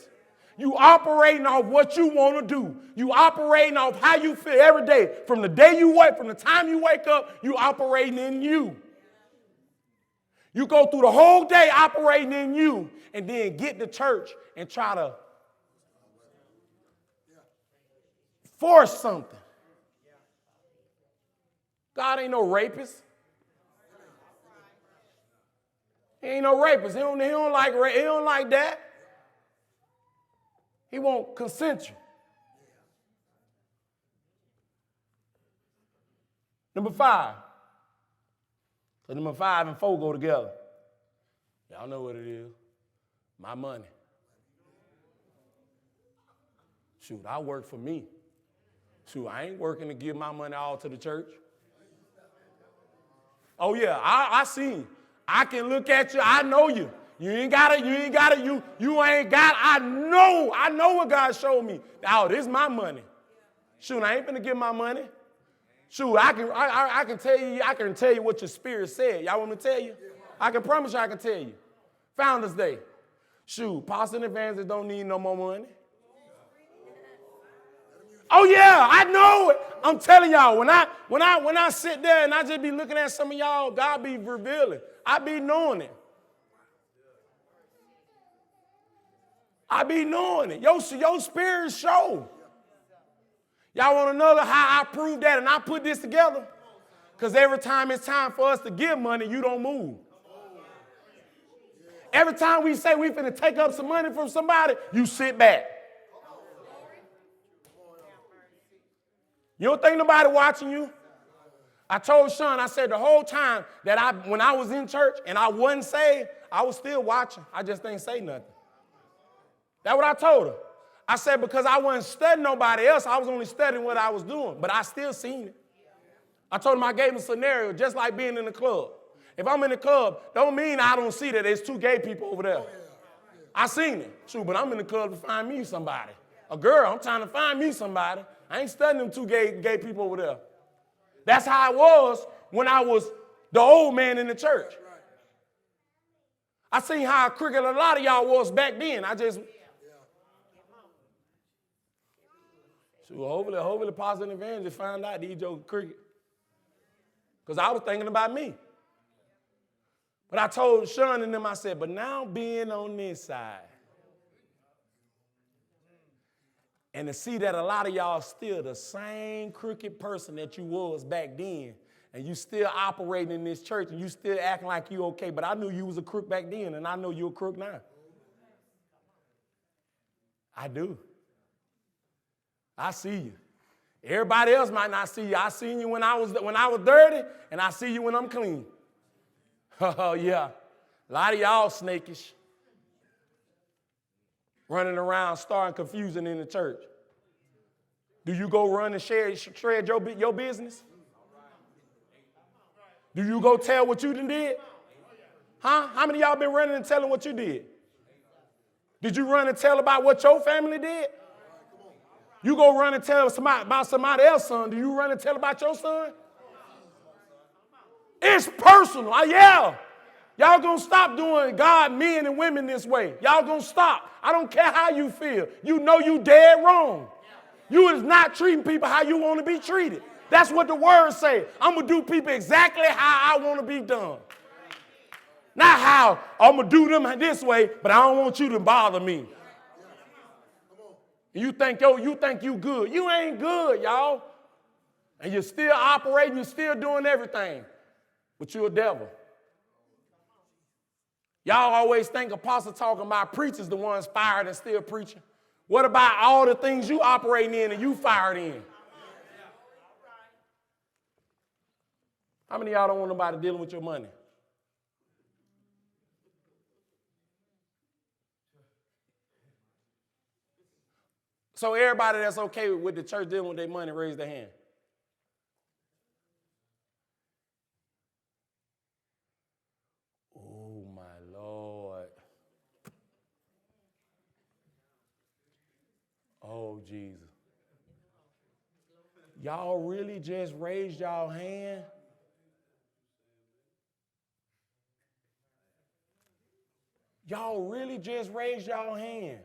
You operating off what you want to do. You operating off how you feel every day. From the day you wake, from the time you wake up, you operating in you. You go through the whole day operating in you and then get to church and try to force something. God ain't no rapist. He ain't no rapist. He don't like that. He won't consent you. Number 5. So number 5 and 4 go together. Y'all know what it is. My money. Shoot, I work for me. Shoot, I ain't working to give my money all to the church. Oh yeah, I see you. I can look at you. I know you. You ain't got it. You ain't got it. I know what God showed me. Oh, this is my money. Shoot, I ain't finna give my money. Shoot, I can tell you what your spirit said. Y'all want me to tell you? I can promise you I can tell you. Founders Day. Shoot, pastors and evangelists don't need no more money. Oh yeah, I know it. I'm telling y'all, when I sit there and I just be looking at some of y'all, God be revealing. I be knowing it. I be knowing it. Your spirit show. Y'all want to know how I prove that and I put this together? Because every time it's time for us to give money, you don't move. Every time we say we finna take up some money from somebody, you sit back. You don't think nobody watching you? I told Sean, I said the whole time that when I was in church and I wasn't saved, I was still watching. I just didn't say nothing. That's what I told her. I said because I wasn't studying nobody else, I was only studying what I was doing, but I still seen it. I told him I gave him a scenario just like being in the club. If I'm in the club, don't mean I don't see that there's 2 gay people over there. I seen it. True, but I'm in the club to find me somebody. A girl, I'm trying to find me somebody. I ain't studying them 2 gay people over there. That's how it was when I was the old man in the church. I seen how crooked a lot of y'all was back then. So hopefully Pastor and Evangelist find out these jokes cricket. Because I was thinking about me. But I told Sean and them, I said, but now being on this side, and to see that a lot of y'all still the same crooked person that you was back then, and you still operating in this church, and you still acting like you okay, but I knew you was a crook back then, and I know you're a crook now. I do. I see you. Everybody else might not see you. I seen you when I was dirty, and I see you when I'm clean. Oh, yeah. A lot of y'all snakish. Running around, starting confusing in the church. Do you go run and shred your business? Do you go tell what you done did? Huh? How many of y'all been running and telling what you did? Did you run and tell about what your family did? You go run and tell about somebody else's son. Do you run and tell about your son? It's personal. Yeah. Y'all gonna stop doing God, men, and women this way. Y'all gonna stop. I don't care how you feel. You know you dead wrong. You is not treating people how you want to be treated. That's what the words say. I'm gonna do people exactly how I want to be done. Not how I'm gonna do them this way, but I don't want you to bother me. You think you good. You ain't good, y'all. And you're still operating, you're still doing everything. But you're a devil. Y'all always think apostle talking about preachers the ones fired and still preaching. What about all the things you operating in and you fired in? How many of y'all don't want nobody dealing with your money? So everybody that's okay with the church dealing with their money, raise their hand. Oh, my Lord. Oh, Jesus. Y'all really just raised y'all hand? Y'all really just raised y'all hand?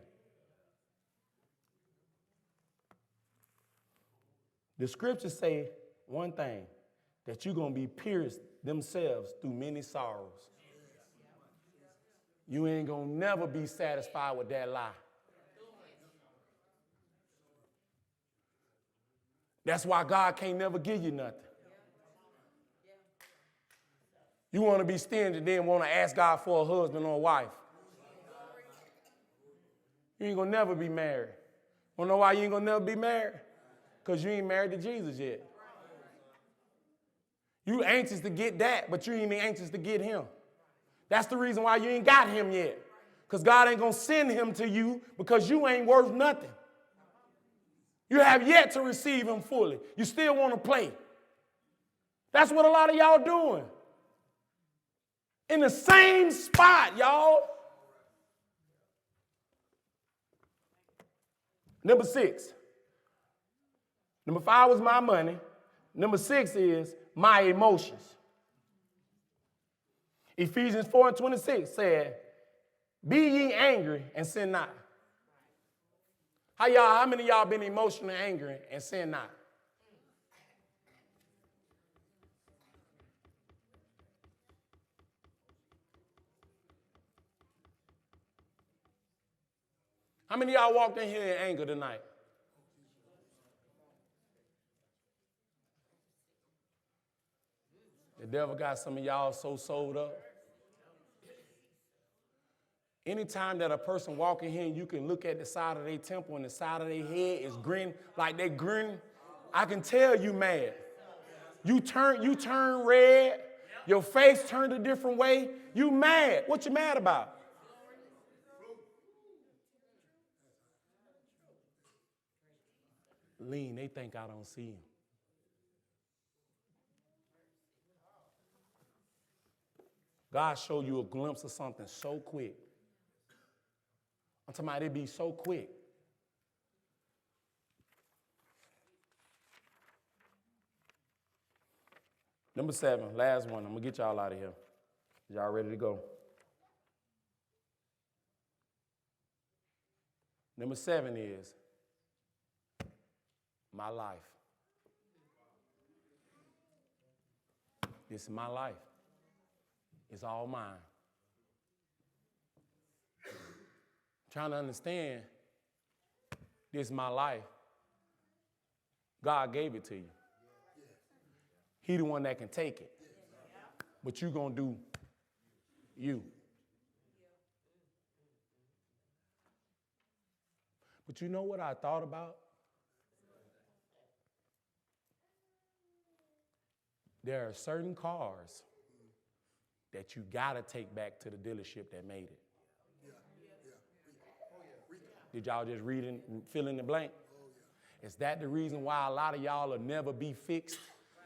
The scriptures say one thing, that you're going to be pierced themselves through many sorrows. You ain't going to never be satisfied with that lie. That's why God can't never give you nothing. You want to be stingy, then want to ask God for a husband or a wife. You ain't going to never be married. Want to know why you ain't going to never be married? Because you ain't married to Jesus yet. You anxious to get that, but you ain't even anxious to get him. That's the reason why you ain't got him yet. Because God ain't going to send him to you because you ain't worth nothing. You have yet to receive him fully. You still want to play. That's what a lot of y'all doing. In the same spot, y'all. Number 6. Number 5 was my money. Number 6 is my emotions. Ephesians 4:26 said, be ye angry and sin not. How many of y'all been emotionally angry and sin not? How many of y'all walked in here in anger tonight? The devil got some of y'all so sold up. Anytime that a person walk in here and you can look at the side of their temple and the side of their head is grin, like they grin, I can tell you mad. You turn red, your face turned a different way, you mad. What you mad about? Lean, they think I don't see him. God showed you a glimpse of something so quick. I'm talking about it be so quick. Number 7, last one. I'm going to get y'all out of here. Y'all ready to go? Number 7 is my life. This is my life. It's all mine. Trying to understand, this is my life. God gave it to you. He the one that can take it. But you gonna do you. But you know what I thought about? There are certain cars that you gotta take back to the dealership that made it. Did y'all just read and fill in the blank? Is that the reason why a lot of y'all will never be fixed?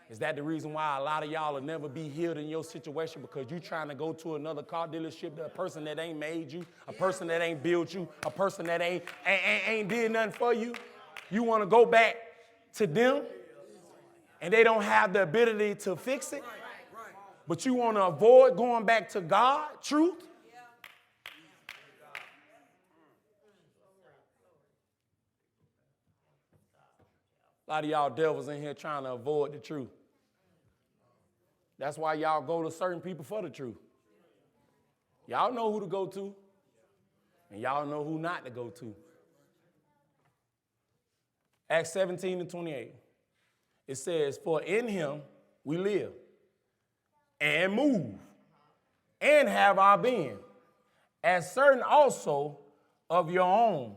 Is that the reason why a lot of y'all will never be healed in your situation? Because you're trying to go to another car dealership, a person that ain't made you, a person that ain't built you, a person that ain't did nothing for you. You want to go back to them, and they don't have the ability to fix it? But you want to avoid going back to God, truth? A lot of y'all devils in here trying to avoid the truth. That's why y'all go to certain people for the truth. Y'all know who to go to, and y'all know who not to go to. Acts 17:28. It says, for in him we live and move and have our being, as certain also of your own.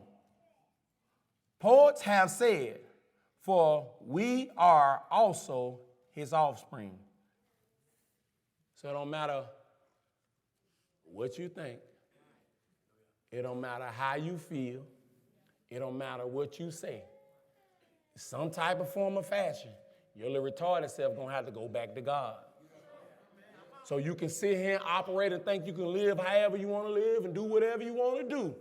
Poets have said, for we are also his offspring. So it don't matter what you think. It don't matter how you feel. It don't matter what you say. Some type of form of fashion, your little retarded self gonna have to go back to God. So you can sit here and operate and think you can live however you want to live and do whatever you want to do.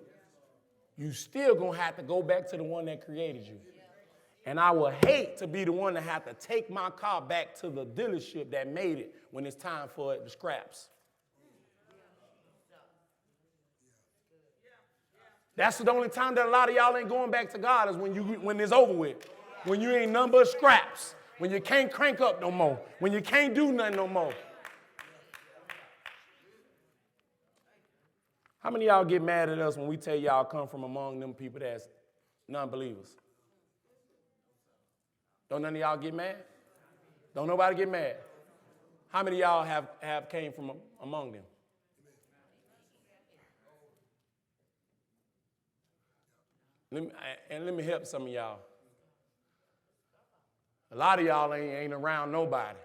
You still gonna have to go back to the one that created you. And I would hate to be the one to have to take my car back to the dealership that made it when it's time for it to scraps. That's the only time that a lot of y'all ain't going back to God is when it's over with. When you ain't nothing but scraps. When you can't crank up no more. When you can't do nothing no more. How many of y'all get mad at us when we tell y'all come from among them people that's non-believers? Don't none of y'all get mad? Don't nobody get mad? How many of y'all have came from among them? Let me help some of y'all. A lot of y'all ain't around nobody.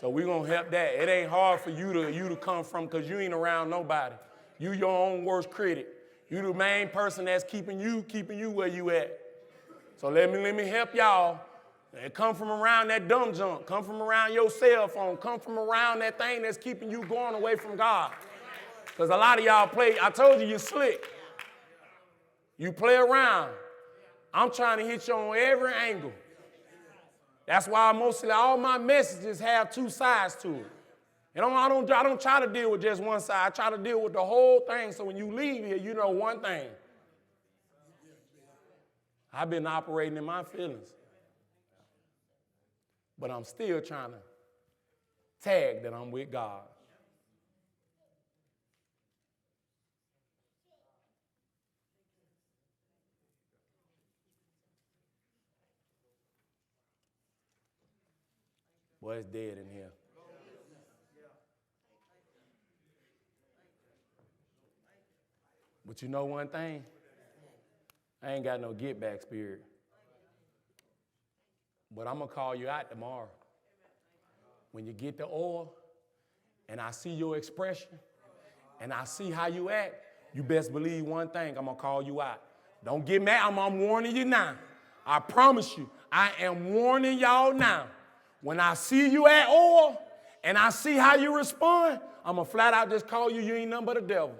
So we're going to help that. It ain't hard for you to come from because you ain't around nobody. You your own worst critic. You the main person that's keeping you where you at. So let me help y'all. And come from around that dumb junk. Come from around your cell phone. Come from around that thing that's keeping you going away from God. Because a lot of y'all play, I told you, you're slick. You play around. I'm trying to hit you on every angle. That's why mostly all my messages have two sides to it. And I don't try to deal with just one side. I try to deal with the whole thing so when you leave here, you know one thing. I've been operating in my feelings. But I'm still trying to tag that I'm with God. Boy, it's dead in here. But you know one thing? I ain't got no get back spirit. But I'm going to call you out tomorrow. When you get the oil and I see your expression and I see how you act, you best believe one thing, I'm going to call you out. Don't get mad. I'm warning you now. I promise you, I am warning y'all now. When I see you at oil and I see how you respond, I'm going to flat out just call you ain't nothing but a devil.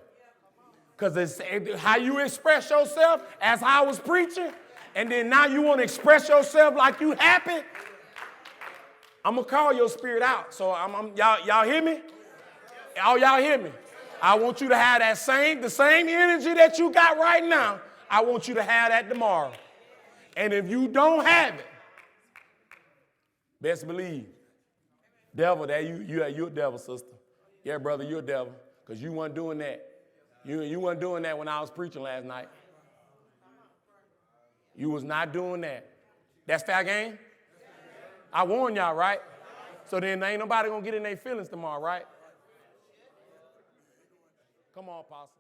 Because it's how you express yourself as I was preaching, and then now you want to express yourself like you happy, I'm going to call your spirit out. So y'all hear me? Y'all hear me? I want you to have the same energy that you got right now. I want you to have that tomorrow. And if you don't have it, best believe, devil, you're a devil, sister. Yeah, brother, you're a devil, because you weren't doing that. You weren't doing that when I was preaching last night. You was not doing that. That's fair game? I warned y'all, right? So then ain't nobody going to get in their feelings tomorrow, right? Come on, Pastor.